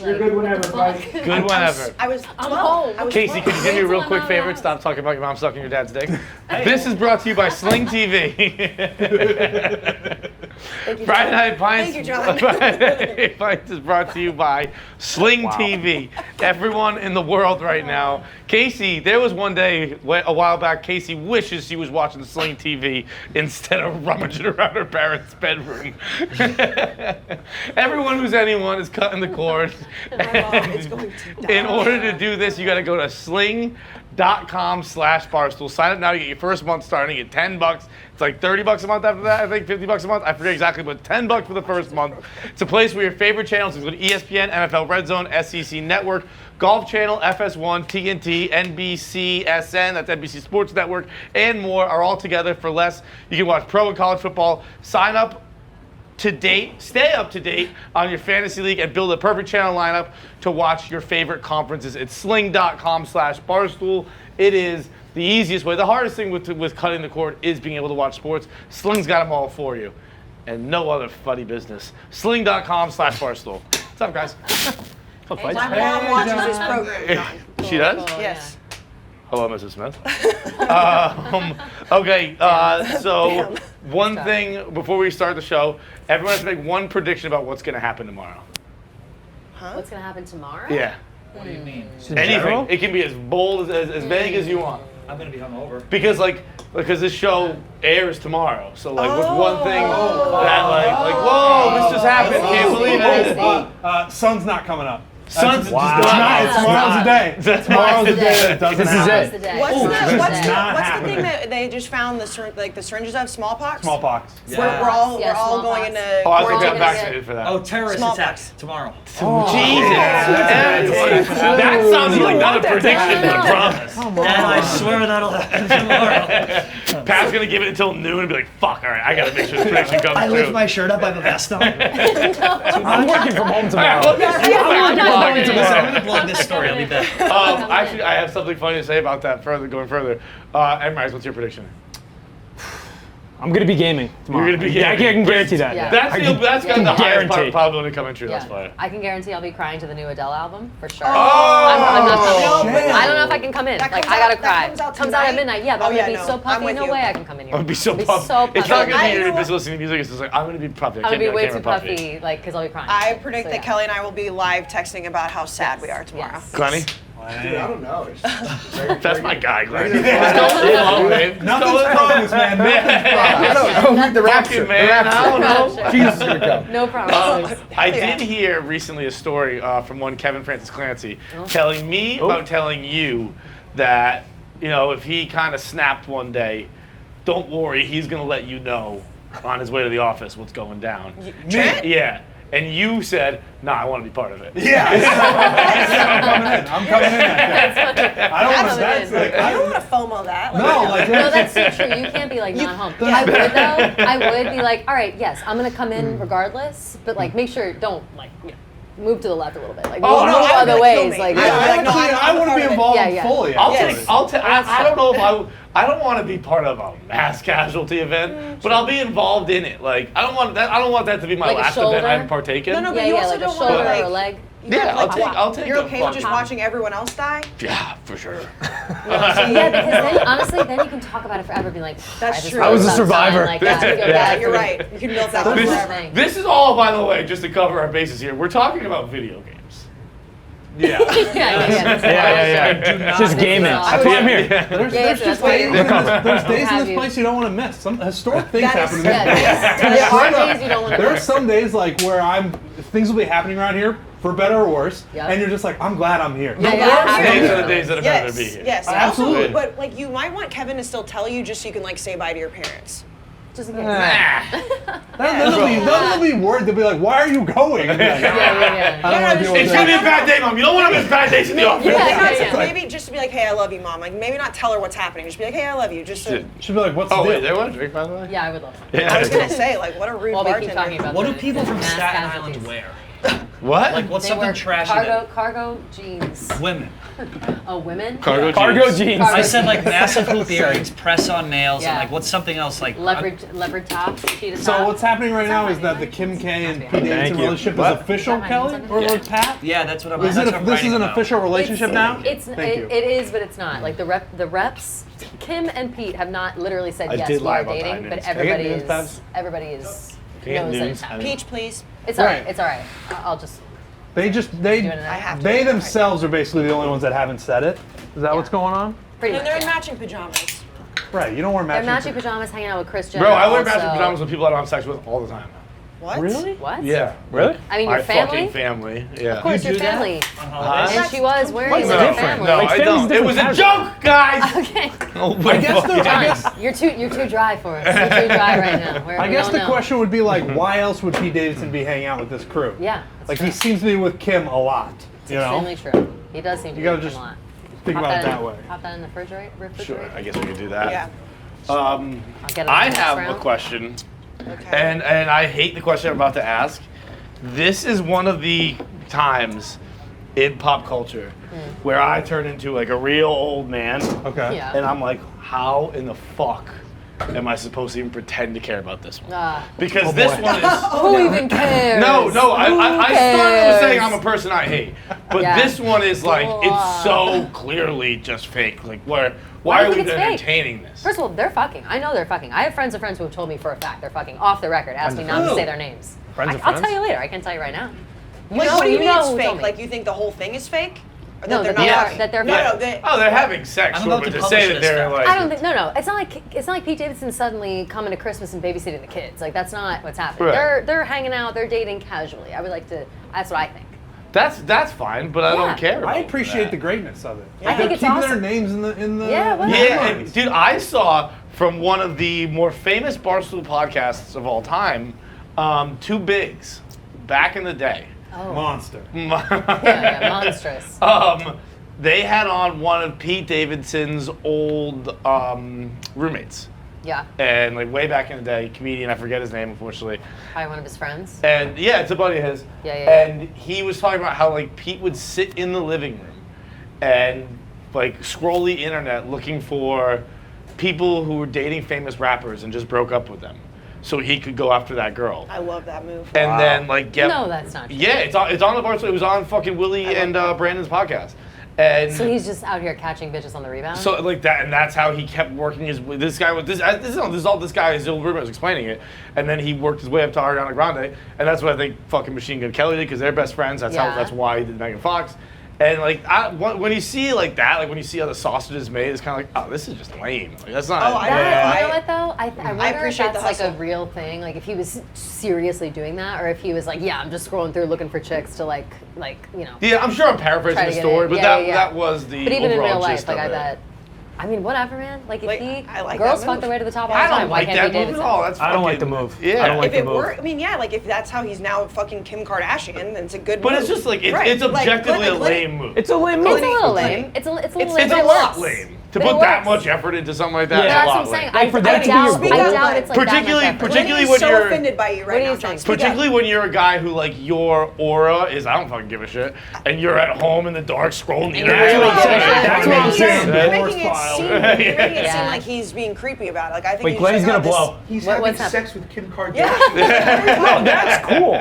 You're good whenever, Mike. Good whenever. I'm home. Casey, could you do me a real quick favor and stop talking about your mom sucking your dad's dick? This is brought to you by Sling TV. Friday Night Pints. Thank you, John. Friday Night Pints is brought to you by Sling TV. Everyone in the world right now. Casey, there was one day a while back, Casey wishes she was watching Sling TV instead of rummaging around her parents' bedroom. Everyone who's anyone is cutting the cord. In order to do this, you got to go to sling.com/Barstool. Sign up now to get your first month starting at $10. It's like $30 a month after that, I think, $50 a month. I forget exactly, but $10 for the first month. It's a place where your favorite channels include ESPN, NFL Red Zone, SEC Network, Golf Channel, FS1, TNT, NBC, SN, that's NBC Sports Network, and more are all together for less. You can watch pro and college football. Sign up to date, stay up to date on your fantasy league, and build a perfect channel lineup to watch your favorite conferences. It's sling.com/Barstool. It is the easiest way. The hardest thing with cutting the cord is being able to watch sports. Sling's got them all for you. And no other funny business. Sling.com/Barstool. What's up, guys? My mom watches this program, John. She does? Yes. Hello, Mrs. Smith. Okay, so one thing before we start the show, everyone has to make one prediction about what's going to happen tomorrow. What's going to happen tomorrow? Yeah. What do you mean? Anything. It can be as bold, as vague as you want. I'm gonna be hungover. Because this show airs tomorrow, so what's one thing that whoa, this just happened, can't believe it. Sun's not coming up. Sun's Tomorrow's the day. Tomorrow's the day that it doesn't happen. What's the happening. thing that they just found the syringes of? Smallpox? Smallpox. We're all going into Oh, I think I'm vaccinated for that. Oh, terrorist attacks tomorrow. Jesus. That sounds like not a prediction, but a promise. Dad, I swear that'll happen tomorrow. Pat's going to give it until noon and be like, fuck, all right, I got to make sure this prediction comes I true. lift my shirt up, I have a vest on. I'm working from home tomorrow. I'm gonna plug this story, I'll be back. Actually, I have something funny to say about that going further. Emrys, what's your prediction? I'm going to be gaming tomorrow. You're going to be gaming. Yeah, I can guarantee that. Yeah. That's got the highest guarantee. probability of coming true. That's Yeah. fire. I can guarantee I'll be crying to the new Adele album for sure. Oh, I'm not coming. shit. I don't know if I can come in. That Like comes I gotta out- cry. that comes out Comes out at tonight? midnight. Yeah, but Oh, I'm yeah, gonna be no. so I'm puffy. with No you. way I can come in here. I'm going to be so I'll pumped. so puffy. It's not going to be I you're know- busy listening to music. It's just like, I'm going to be puffy. I'm gonna be way too puffy, like, because I'll be crying. I predict So, that yeah. Kelly and I will be live texting about how sad we are tomorrow. Yes. Glenny? Dude, I don't know. It's That's my guy, Glenn. Nothing's promised, man. I don't read the rapture. Man, I don't know. Jesus is gonna come. No promises. I did hear recently a story from one Kevin Francis Clancy telling me about telling you that, if he kind of snapped one day, don't worry, he's going to let you know on his way to the office what's going down. Trent? Yeah. And you said, nah, I want to be part of it. Yeah. I'm coming in. I don't want to. That's like. I don't want to FOMO that. Like, No, like No, that's so true. You can't be like not home. I would though. I would be like, all right, yes, I'm gonna come in regardless, but like make sure don't move to the left a little bit. Like Oh, move no, I other would ways. kill Like me. I want to be involved Yeah, yeah. fully. I'll Yes. take. I don't know if I don't want to be part of a mass casualty event, but I'll be involved in it. Like I don't want that to be my Like a last event shoulder? I've partaken. No, but yeah, you yeah, also like a don't shoulder want to or a leg. Yeah, I'll take. You're a okay with just fucking- watching everyone else die? Yeah, for sure. Yeah, because then honestly, then you can talk about it forever. Be like, That's I just true. wrote I was a about survivor. time, Like, yeah, Yeah, you're right. You can milk that one This, forever. this is all, by the way, just to cover our bases here. We're talking about video games. Yeah. Yeah. Just gaming. That's why I'm here. There's that's just why days, you're- there's days in Have this you. place you don't want to miss. Some historic things That is- happen in this Yeah, place. there are days you don't want to. There are some days like where things will be happening around here for better or worse, Yep. and you're just like, I'm glad I'm here. Yeah, The yeah, worst absolutely. These are the days that are better to be Yes, here. yes. Absolutely. Also, but like you might want Kevin to still tell you just so you can like say bye to your parents. Just in case. They'll be worried. They'll be like, why are you going? Like, Yeah. I don't want to deal with It's gonna be a that. bad day, Mom. You don't want to miss bad days in the office. Yeah. Maybe just to be like, hey, I love you, Mom. Like maybe not tell her what's happening. Just be like, hey, I love you. Just so, She'll be like, what's the Oh deal? wait, they want to drink, by the way. Yeah, I would love that. I was gonna say like what a rude While we keep bartender. talking about What the do people from mass Staten casualties. Island wear? What? Like, what's They something wear trashy cargo jeans. that women? Oh, women? Cargo Cargo jeans. jeans. I said like massive hoop earrings, press-on nails, and Yeah. like what's something else like? Leopard tops, cheetah So tops. what's happening right now is Is that that the right? Kim K and Pete Thank Davidson you. relationship What? is official, Is that Kelly? right? Or Pat? Yeah, that's what I'm. Is that's it? what I'm This writing is an about. official relationship now. It's Thank you. it is, but it's not. Like the reps, Kim and Pete have not literally said I yes, did we lie are about the dating, but news. everybody Take it, news, is Babs. everybody is Can't knows that news. it's happening. Peach, please. It's alright. Right. It's alright. I'll just. They doing it. I have to. they themselves are basically the only ones that haven't said it. Is that what's going on? Pretty And much. they're in Yeah. matching pajamas. Right. You don't wear They're matching. matching pajamas, hanging out with Chris Jenner. Bro, I wear also. matching pajamas with people I don't have sex with all the time. What? Really? What? Yeah. Really? I mean, your My family. fucking family. Yeah. Of course, You your do that? family. On holidays? And she was wearing What's it with the her difference? family. No, Like, I family's don't. It different was a casual. joke, guys. Okay. I guess the, I guess Fine. You're too dry for us. You're too dry right now. I guess don't the know. question would be like, why else would Pete Davidson be hanging out with this crew? Yeah. That's Like true. he seems to be with Kim a lot. You know. Extremely true. He does seem to You be gotta with Kim just a lot. think Pop about it in- that way. Pop that in the refrigerator. Sure, I guess we could do that. Yeah. I'll get it I on the next have a round. question, Okay. and I hate the question I'm about to ask. This is one of the times in pop culture where I turn into like a real old man, Okay. Yeah. and I'm like, how in the fuck am I supposed to even pretend to care about this one? Because this one is. Who even cares? No, I Who started with cares? saying I'm a person I hate, but Yeah. this one is like Well, it's so clearly just fake. Like, why Why do are you we think it's fake? entertaining this? First of all, they're fucking. I know they're fucking. I have friends of friends who have told me for a fact they're fucking off the record. Ask me not to Who? say their names. Friends of I'll friends? tell you later. I can tell you right now. Like, what do you mean know it's who told fake? me. Like, you think the whole thing is fake? Or No, they're that not they are- fucking? that they're no, fucking. no, they, Oh, they're having sex, I'm sure, about but to to say publish that this they're stuff. like. I don't think. No. It's not like Pete Davidson suddenly coming to Christmas and babysitting the kids. Like that's not what's happening. Right. They're hanging out. They're dating casually. I would like to. That's what I think. That's fine, but I Yeah. don't care. I about appreciate that. the greatness of it. I They're think it's keeping their awesome. names in the Yeah, whatever. Yeah, headlines. dude, I saw from one of the more famous Barstool podcasts of all time, Two Bigs, back in the day. Oh. Monster. Yeah, monstrous. They had on one of Pete Davidson's old roommates, Yeah. and like way back in the day, comedian, I forget his name, unfortunately. Probably one of his friends. And yeah, it's a buddy of his. Yeah. And he was talking about how like Pete would sit in the living room and like scroll the internet looking for people who were dating famous rappers and just broke up with them, so he could go after that girl. I love that move. And then like get. No, that's not true. Yeah, it's on the Barstool. It was on fucking Willie and Brandon's podcast. And So he's just out here catching bitches on the rebound. so like that, and that's how he kept working his. This guy was this is all this guy his old roommate was explaining it, and then he worked his way up to Ariana Grande, and that's what I think fucking Machine Gun Kelly did because they're best friends. Yeah. That's why he did Megan Fox, and like when you see like that, like when you see how the sausage is made, it's kind of like, oh, this is just lame. Like, that's not. Oh, That, Yeah. you know what though? I wonder if appreciate that's the like a hustle. real thing. Like if he was seriously doing that, or if he was like, yeah, I'm just scrolling through looking for chicks to like you know. Yeah, I'm sure I'm paraphrasing Try to the get story, in. but Yeah, that yeah. that was the But even in overall real life, gist like of I it. bet. I mean, whatever, man. Like if I like girls that fuck move. their way to the top all I the time, don't why like can't that Pete move at Davidson? all. That's I don't like fucking- the move. Yeah. I don't like If the it move. were, I mean, yeah, like if that's how he's now fucking Kim Kardashian, then it's a good But move. it's just like it's, Right. it's objectively like, a lame move. It's a lame It's move. a little Like, lame. It's a little It's lame. a but it lot works. lame. To But it put that works. much effort into something like that, Yeah. it's That's a what lot I'm saying. lame. Like, for that to be your Speak I up, doubt but- it's like that much Particularly- effort. particularly Literally when so you're- offended by you What right do now, you John. think? Speak up. Particularly when you're a guy who like your aura is I don't fucking give a shit, and you're at home in the dark scrolling the And internet. you're really giving a shit. That's what I'm saying. You're Divorce making it file. seem, you're making it Yeah. seem like he's being creepy about it. Like I think Wait, he's Glenn's just, gonna oh, this- blow. He's What's having happening? sex with Kim Kardashian. Yeah. No, that's cool.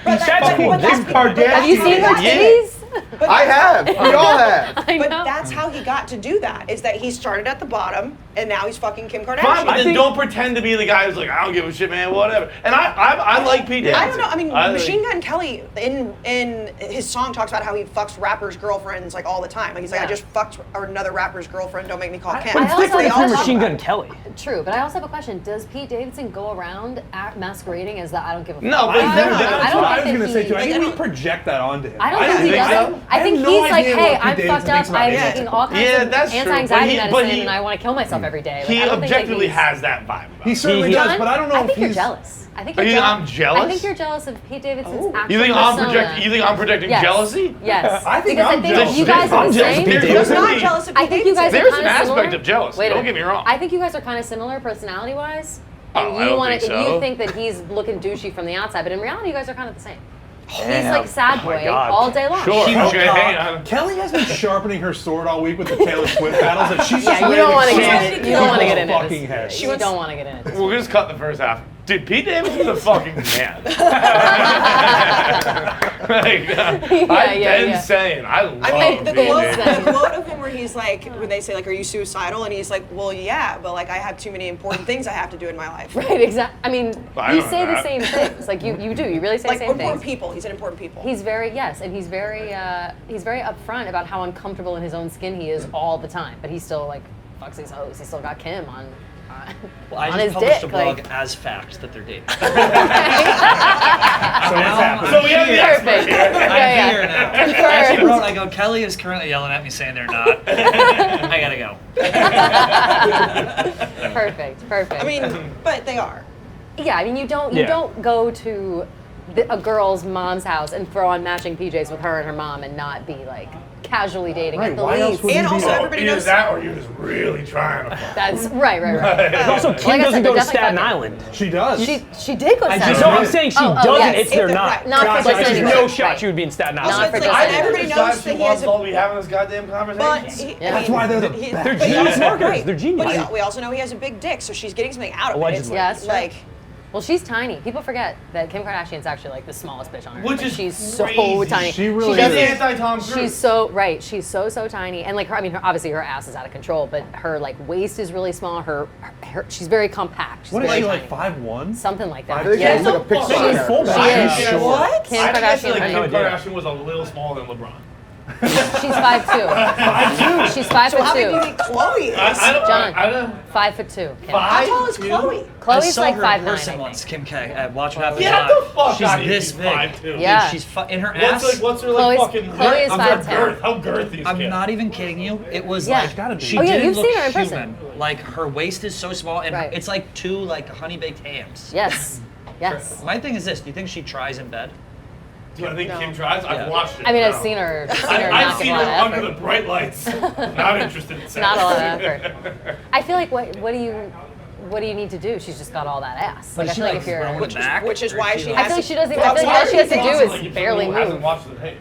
But That's cool. but Kim Kardashian. Have you seen her Yeah. titties? But I have. We all have. I But know. that's how he got to do that. Is that he started at the bottom and now he's fucking Kim Kardashian. Fine, but I then think- don't pretend to be the guy who's like I don't give a shit, man, whatever. And I like Pete Davidson. I don't know. I mean, like- Machine Gun Kelly in his song talks about how he fucks rappers' girlfriends like all the time. Like he's like, I Yeah. just fucked another rapper's girlment. Don't make me call Kim. But it's also different have from a Machine question. Gun Kelly. True, but I also have a question. Does Pete Davidson go around masquerading as the I don't give a fuck? No, but I he's know, never that's done it. I don't what I was think gonna that say he- too. I like, think I we don't- project that onto him. I don't think he think does. so. I think have no he's like, idea hey, what Pete I'm Davidson fucked up. thinks about I'm it. taking all kinds Yeah, of that's true. anti-anxiety But medicine, he- and I want to kill myself every day. Like, He I don't think that objectively he's- has that vibe. About He him. certainly John, does, but I don't know I if think you're he's. jealous. I think You you're think jealous. I'm jealous? I think you're jealous of Pete Davidson's actual You think I'm persona. projecting? You think I'm projecting Yes. jealousy? Yes. I think because I'm I think jealous. you guys are I'm the jealous same. of Pete You're Davidson. not jealous of I Pete think you guys Davidson. are There's kind an of aspect similar. of jealousy. Wait a Don't minute. get me wrong. I think you guys are kind of similar personality-wise. Oh, And I don't want think and so. you think that he's looking douchey from the outside, but in reality, you guys are kind of the same. He's like sad boy God. all day long. Sure. Huge Okay, cock. hang on. Kelly has been sharpening her sword all week with the Taylor Swift battles, and she's just Yeah, you don't want to laying get it it. You don't want to get into fucking this. head. You don't want to get into this. We'll just cut the first half. Dude, Pete Davidson's a fucking man. Like, I've been saying, I love I mean, the Pete quote, Davidson. the quote of him where he's like, when they say like, "Are you suicidal?" and he's like, "Well, yeah, but like I have too many important things I have to do in my life." Right, exactly. I mean, I you know say the that. same things. Like you do. You really say Like the same important things. people. He said important people. He's very and he's very upfront about how uncomfortable in his own skin he is all the time. But he still like fucks these hoes. He still got Kim on Well, I on just his published dick. a blog Like, as fact that they're dating. So what's happening? So we have the expert perfect. here. I'm here now. I actually Confirmed. wrote, I go, Kelly is currently yelling at me saying they're not. I gotta go. Perfect. I mean, but they are. Yeah, I mean, you don't go to a girl's mom's house and throw on matching PJs with her and her mom and not be like casually dating Right, at the why else least. would And you be also like- everybody Either knows. that or you're just really trying to fuck. That's right. Also, Like I Kim said, doesn't they're go to definitely Staten fucking- Island. She does. She did go to Staten No, Island. I'm saying she Oh, doesn't. yes. It's they're If not. right. Not for Like, just there's anything. no shot Right. she would be in Staten Not Island. for Like, just and anything. everybody knows that he has all a. we having this goddamn But conversation. he, Yeah. That's why they're the he- best. They're but genius also- marketers. right. They're genius. But we also know he has a big dick, so she's getting something out of Allegedly. it. Yeah, It's that's like. Well, she's tiny. People forget that Kim Kardashian's actually like the smallest bitch on earth. Which Like, is she's so crazy. tiny. She really doesn't- is. Anti-Tom Cruise. She's so right. She's so tiny, and like her. I mean, obviously her ass is out of control, but her like waist is really small. Her she's very compact. She's What is very she, tiny. like 5'1"? Something like I that. think Yeah. she's like a Pixar She's character. full. She I is. guess- What? Kim I guess Kardashian. like I Kim had no idea. Kardashian was a little smaller than LeBron. She's 5'2". She's 5'2". So how big do you think Chloe is? John. I don't. 5'2". Kim. How tall is Chloe? I Chloe's saw like her 5'9". in person I once, think. Kim K. At Watch What Happens Get Live. the fuck She's out of this here. big. 5'2". Dude, Yeah. she's in her ass. What's her like Chloe's- fucking? Chloe is her 5'10". girth. How girthy is I'm Kim? not even kidding you. It was Yeah. like gotta be. she Oh, yeah, didn't you've look seen her in human. person. Like her waist is so small, and Right. it's like two like honey baked hams. Yes. Yes. My thing is this: do you think she tries in bed? Do I think No. Kim tries? Yeah. I've watched it. I mean, I've no. seen her. I've Not seen give a her lot of under effort. the bright lights. Not interested in sex. Not a lot of effort. I feel like what do you need to do? She's just got all that ass. Like I Is she, feel like if you're. throwing it back, which is or why is she I has feel like to- she doesn't. I Well, feel like all why she has to do do you is Like, if barely someone who hasn't move. watched the tape.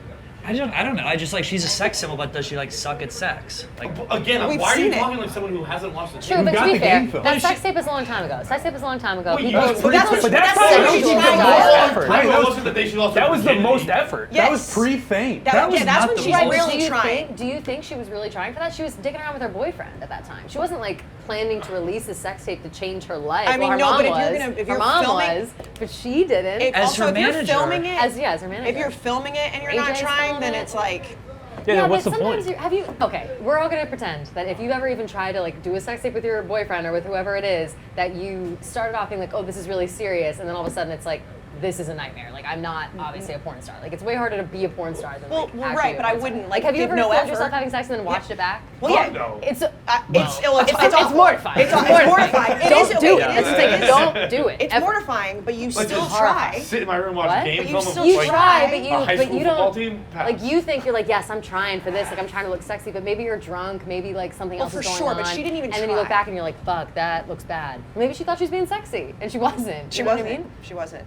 I don't know. I just like she's a sex symbol, but does she like suck at sex? Like Again, We've why are you seen it. talking like someone who hasn't watched the True, tape? but to got be the fair, game film. that sex tape is a long time ago. Sex tape was a long time ago. Well, People. yes, But that's what But that's that's probably what what she she tried did to the do. most effort. I know, wasn't that they should also That was the virginity. most effort. Yes. That was pre-fame. That was that's not when the she's most- really do you trying. Think, do you think she was really trying for that? She was dicking around with her boyfriend at that time. She wasn't like planning to release a sex tape to change her life. I mean, well, her no, mom but if was. you're gonna- if her you're mom filming- was, but she didn't. If, As also, her if you're manager. filming it, as her manager. if you're filming it and you're AJ's not trying, filming then it. it's like. Yeah, then what's but the sometimes point? have you? Okay, we're all gonna pretend that if you've ever even tried to like do a sex tape with your boyfriend or with whoever it is, that you started off being like, oh, this is really serious, and then all of a sudden it's like, this is a nightmare. Like I'm not obviously a porn star. Like it's way harder to be a porn star than Well, like well, actually right, a but I porn star. wouldn't, Like have you give ever no filmed effort. yourself having sex and then watched it back? Well, Fuck yeah. no. It's It's ill. It's it's mortifying. It's mortifying. It Don't is- do it it. is- It's like don't do it. It's ever. mortifying, but you Like, still just try. Sit in my room, watch What? a game But you film. still You like, try, try. but a high you school don't. football team? Pass. Like you think you're like, yes, I'm trying for this. Like I'm trying to look sexy, but maybe you're drunk. Maybe like something Well, else for is going sure, on. but she didn't even And then you look try. back and you're like, fuck, that looks bad. Maybe she thought she was being sexy, and she wasn't. She You know wasn't. what I mean? She wasn't.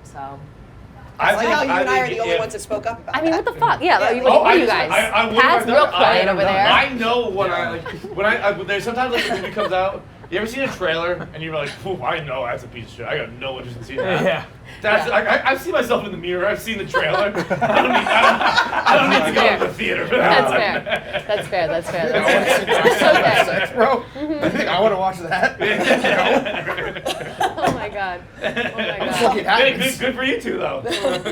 So. I Like think- how you and I are think the only if- ones that spoke up about I mean, that. what the fuck? Yeah, like, Oh, what are you just- guys? I wouldn't Pat's have done real it. quiet over there. I know when there's sometimes like the movie comes out. You ever seen a trailer and you're like, "Phew, I know that's a piece of shit. I got no interest in seeing that." Yeah. That's like I've seen myself in the mirror. I've seen the trailer. I don't need to go to the theater for that. That's fair. That's fair. That's fair. That's fair. Sex, bro. I want to watch that. Oh my god. Oh my god. Fucking Hey, happens. good for you two though.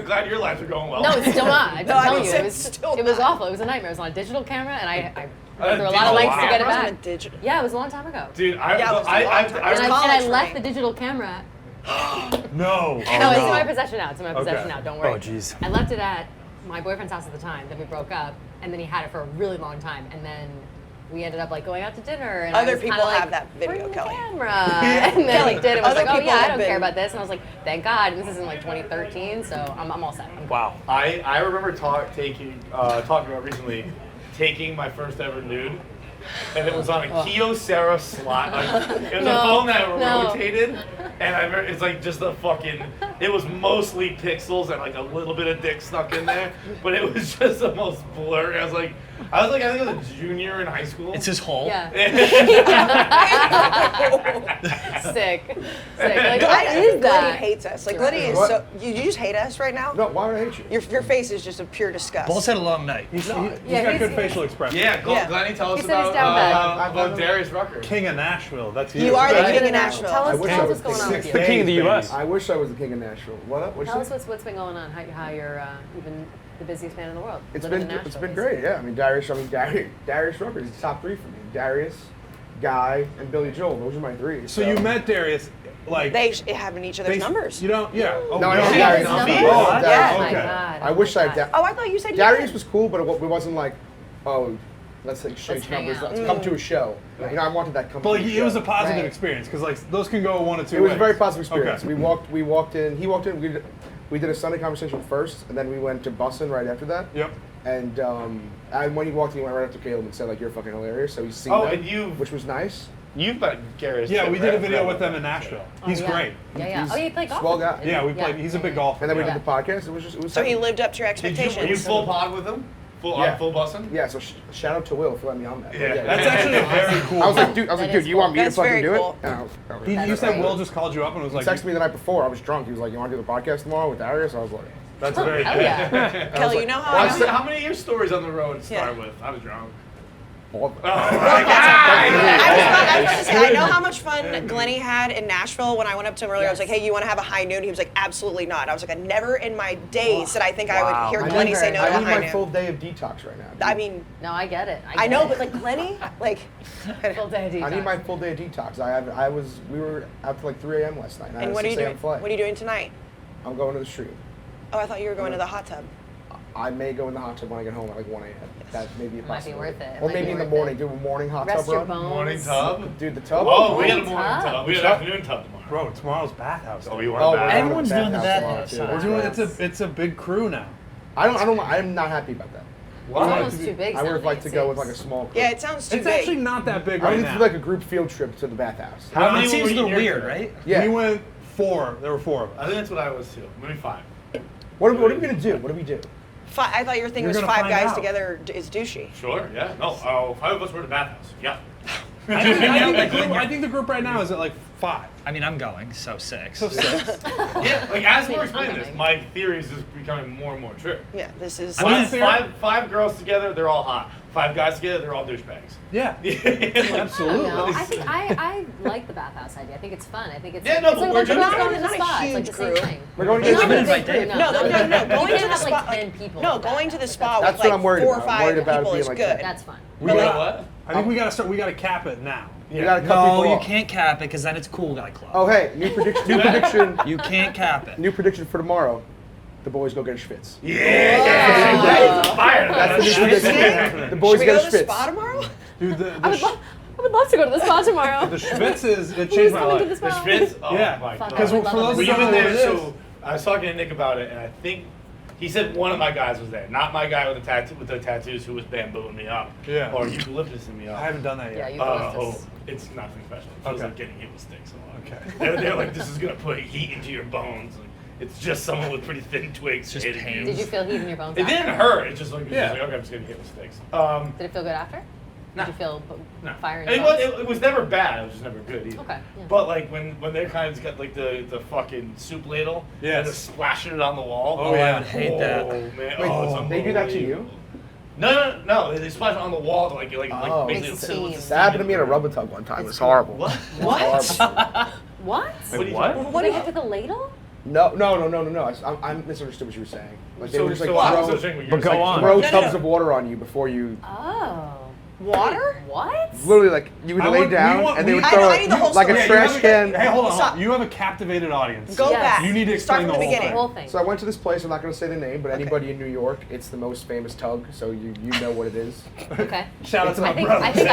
Glad your lives are going well. No, it's still not. I'm No, I telling mean, you, it's still it was not. awful. It was a nightmare. It was on a digital camera, and I A went through a lot of digital lengths to get it It wasn't back. a digital. Yeah, it was a long time ago. Dude, Yeah, it was a long time. I It was And college I for left me. the digital camera. No. No, it's in my possession now. It's in my possession Okay. now. Don't worry. Oh, jeez. I left it at my boyfriend's house at the time. Then we broke up, and then he had it for a really long time. And then we ended up like going out to dinner. And I Other was kinda people like, have that video, "Bring the Kelly." camera. And then Kelly, he did. And was other like, oh people yeah, I have don't care been- about this. And I was like, thank God. And this is in like 2013, so I'm all set. I'm Wow. I remember talking about recently taking my first ever nude, and it was on a Kyocera slot. Like, it was a No, phone that no. rotated, and it's like just a fucking It was mostly pixels and like a little bit of dick stuck in there, but it was just the most blurry. I was like, I think I was a junior in high school. It's his hole. Yeah. Sick. Sick. Like, what is Glenny that? hates us. Like Glenny is What? so. You just hate us right now. No, why would I hate you? Your face is just a pure disgust. Bulls had a long night. He's got he's- good facial expression. Yeah, Yeah. Glenny, tell us He said he's about down bad. about Darius Rucker. King of Nashville. That's you. You are the Right. king of Nashville. Tell I us, wish tell I us was what's going on with the you. king of the U.S. I wish I was the king of Nashville. What up? What'd Tell you us say? what's been going on. How you're even the busiest man in the world. It's living been in it's Nashville, been great. Yeah, I mean Darius Rucker is top 3 for me. Darius, Guy, and Billy Joel. Those are my 3. So you met Darius, like They have in each other's numbers. You don't? Yeah. Oh, No, I you don't see have his Darius' number? number. Oh, Yeah. Darius, Oh my okay. God. I wish I had. Oh, I thought you said you Darius did. was cool, but it wasn't like, oh, let's exchange Let's hang numbers. out. Let's come to a show. You know, I wanted that come. But like, to a it was show. a positive Right. experience because like those can go one of two It was ways. a very positive experience. Okay. We walked in. He walked in. We did a Sunday conversation first, and then we went to Bussin' right after that. Yep. And when he walked in, he went right up to Caleb and said like, "You're fucking hilarious." So he's seen Oh, that, and which was nice. You've met Darius. Yeah, too, we did a right? video with them in Nashville. He's yeah. great. Yeah, yeah. He's Oh, you play golf? swell with him, guy. isn't Yeah, he? we played. He's a big golfer. And then we Yeah. did the podcast. It was So he fun. lived up to your Were you expectations. full pod with him? Full Yeah. full bussin'? Yeah. So shout out to Will for letting me on that. Yeah. That's actually a very cool. I was like, dude, That is you want me That's to fucking very do cool. it? And I was, You That's said great. Will just called you up and was he like, texted me the night before. I was drunk. He was like, "You want to do the podcast tomorrow with Darius?" I was like, "That's very Hell good." yeah. Kelly, you know how Well, I I know? How many of your stories on the road start Yeah. with? I was drunk. all of them. I was about to say, I know how much fun Glenny had in Nashville when I went up to him earlier. I was like, hey, you want to have a high noon? He was like, absolutely not. I was like, I never in my days did I think I would hear Glenny say no to a I need high my full noon. day of detox right now. I mean, No, I get it. I know, get but it. like Glenny, like, Full day I need detox. my full day of detox. We were out till like 3 a.m. last night. And I had and a what are you 6 a.m. doing? flight. What are you doing tonight? I'm going to the street. Oh, I thought you were going to the hot tub. I may go in the hot tub when I get home at like 1 a.m. That may be a Might be possibility. worth it. Or Might maybe be in the worth morning, it. do a morning hot Rest tub your run. bones. Morning tub? Dude, the tub. Oh, we got a Morning morning tub. tub. We got an afternoon tub tomorrow. Bro, tomorrow's bathhouse. Oh, you Oh, want we're that? going Everyone's to doing the tomorrow, bathhouse, too. huh? We're doing it's a big crew now. I'm not happy about that. It's almost too big. I would have liked to sounding, go it with like a seems. small group. Yeah, it sounds too It's big. actually not that big I right need to now. do like a group field trip to the bathhouse. How It many seems were a you little in your weird, group? right? Yeah. We went 4. There were 4 of us. I think that's what I was too. Maybe 5. What are we gonna do? What do we do? I thought your thing You're was gonna 5 find guys out. together is douchey. Sure, yeah. No, 5 of us were in the bathhouse. Yeah. I think the group right now is at like 5. I mean, I'm going, so 6. So 6. Yeah, like as we're I'm explaining this, coming. my theory is just becoming more and more true. Yeah, this is. Five girls together, they're all hot. 5 guys together, they're all douchebags. Yeah. I don't Absolutely. know. I think I like the bathhouse idea. I think it's fun. I think it's Yeah, no, it's but like, we're like just- going to the not a spa. It's like huge the same group. thing. We're going to It's get not a invite big group, Dave. No, You going to can't the have like spa. 10 people. No, in the going to the bathhouse. spa That's with what like I'm worried 4 or about. I'm worried 5 about it people being is like good. that. That's fun. We But gotta- what? I think we gotta cap it now. We gotta cut No, people you off. can't cap it because then it's cool guy club. Oh hey, new prediction. You can't cap it. New prediction for tomorrow. The boys go get a schwitz. Yeah! Fire! That's the new prediction. The boys Should we get go a to the schwitz. spa tomorrow? Dude, the I would love to go to the spa tomorrow. the Schwitz it Who's changed my coming to life. the The spa? Spitz? Oh Yeah. my god. Because I would for love those to who Were don't you know in what it there? is, So I was talking to Nick about it, and I think he said one of my guys was there, not my guy with the tattoos who was bambooing me up, Yeah. or eucalyptusing me up. I haven't done that Yeah, yet. you Oh, eucalyptus. it's nothing special. It feels Okay. like getting hit with sticks a lot. Okay. They're like, this is gonna put heat into your bones. Like, it's just someone with pretty thin twigs Just hitting pain. you. Did you feel heat in your bones? It after? didn't hurt. It's just like, Yeah. okay, I'm just getting hit with sticks. Did it feel good after? No. Did you feel No. fire in It your was, bones? it was never bad. It was just never good either. Okay, yeah. But like when they kind of got like the fucking soup ladle Yes. and just splashing it on the wall. Oh, yeah. I would hate that. Oh man. Wait, Oh, it's they do that to you? unbelievable. No. They splash it on the wall to like Oh. basically Makes fill it with steam. the That happened to me at a steam. rubber tub one time. It was horrible. What? What? Horrible. What? What? Are you what? talking about? What did you hit with a ladle? No. I misunderstood what you were saying. Like they So- would just like so I'm throw, so saying what you're But go saying. on. throw No, tubs no. of water on you before you. Oh. Water? What? Literally, like you would I lay want- down we want- and they we- would I throw know, I it need the whole like story. a Yeah, trash can. Hey, hold on. Stop. You have a captivated audience. Go Yes. back. You need to Start explain from the the whole beginning. The whole thing. So I went to this place. I'm not going to say the name, but anybody in New York, it's the most famous tug. So you know what it is. Okay. Shout out to my I think brother. I know.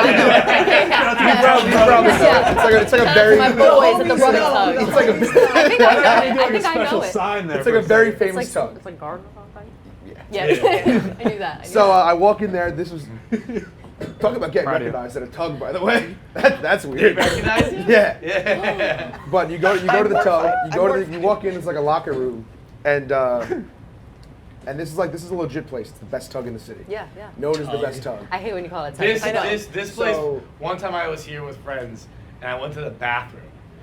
You probably know. It's like a very. My boys at the rubber tug. It's like a. I think I know Why it. do I like a think I special know it. sign there? It's for like a very second? famous It's like tug. it's like garden or something. Yeah. Yeah. I knew that. I knew So that. I walk in there. This was Talking about getting recognized at a tug, by the way. That's weird. Recognize you? Yeah. Yeah. But you go to the tug. You walk in. It's like a locker room, and this is a legit place. It's the best tug in the city. Yeah, yeah. Known as the best tug. I hate when you call it This place. So- One time I was here with friends, and I went to the bathroom,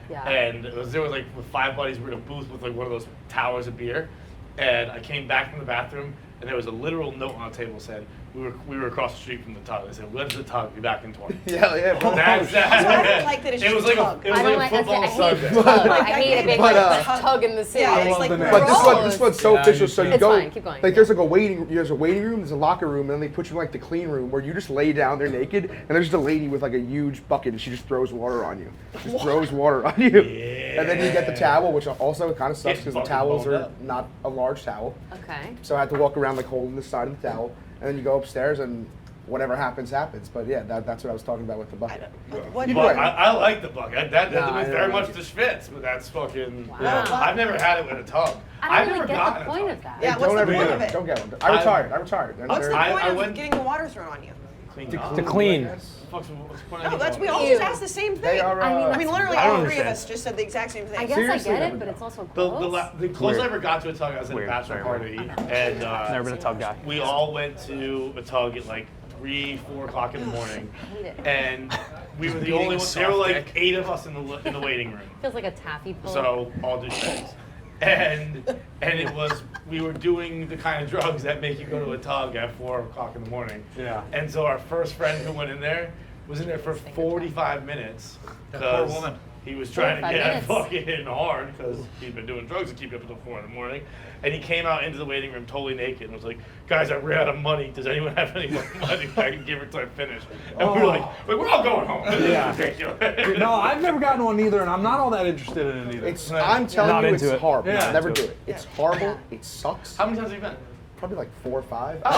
Yeah. and there was like with 5 buddies. We were in a booth with like one of those towers of beer, and I came back from the bathroom, and there was a literal note on the table that said we were across the street from the tug. They said, "When's the tug? Be back in 20." Yeah. Bro. That's I don't like that it's it was just like tug. it was I don't like a like football I hate Sunday. tug. I hate it being But, like the tug in the city. Yeah, I it's love like the name. But gross. this one's so Yeah, official. you So you It's go, fine, keep going. like there's a waiting room, there's a locker room, and then they put you in like the clean room where you just lay down there naked, and there's just a lady with like a huge bucket, and she just throws water on you. Throws water on you. And then you get the towel, which also kind of sucks because the fucking towels balled are up. not a large towel. Okay. So I had to walk around like holding the side of the towel, and then you go upstairs and whatever happens. But yeah, that's what I was talking about with the bucket. What? You But do it. I like the bucket. That Nah, was I very don't much like the schwitz, but that's fucking. Wow. I've never had it with a tug. I I've don't never really get gotten the a point tug. of that. Yeah, what's Don't the ever point do of it. it? Don't get one. I retired. They're What's the not- point I of went- getting the water thrown on you? Clean up. To clean. What's the point No, of that's we getting all Ew. just asked the same thing. They are. I mean, literally I don't all three of understand. us just said the exact same thing. I guess Seriously, I get never it, but done. it's also The gross. closest I Weird. ever got to a tug, I was at a Weird. bachelor Very party, and Never been a tug guy. we all went to a tug at like 3-4 o'clock in the morning, I hate it. and we were the Eating only a ones. There were soft like dick. 8 of us in the waiting room. Feels like a taffy pull. So all douchebags. And it was we were doing the kind of drugs that make you go to a tug at 4 o'clock in the morning. Yeah. And so our first friend who went in there was in there for 45 minutes That poor because woman. he was trying to 45 get minutes. fucking hard because he'd been doing drugs to keep you up until 4 in the morning. And he came out into the waiting room totally naked and was like, "Guys, I ran out of money. Does anyone have any more money I can give her till I finish?" And we were like, "We're all going home." This is Yeah. ridiculous. No, I've never gotten one either, and I'm not all that interested in it either. I'm telling Not you, into it's it. horrible. Yeah. Never Into do it. it. It's horrible. It sucks. How many times have you been? Probably like 4 or 5. Yeah,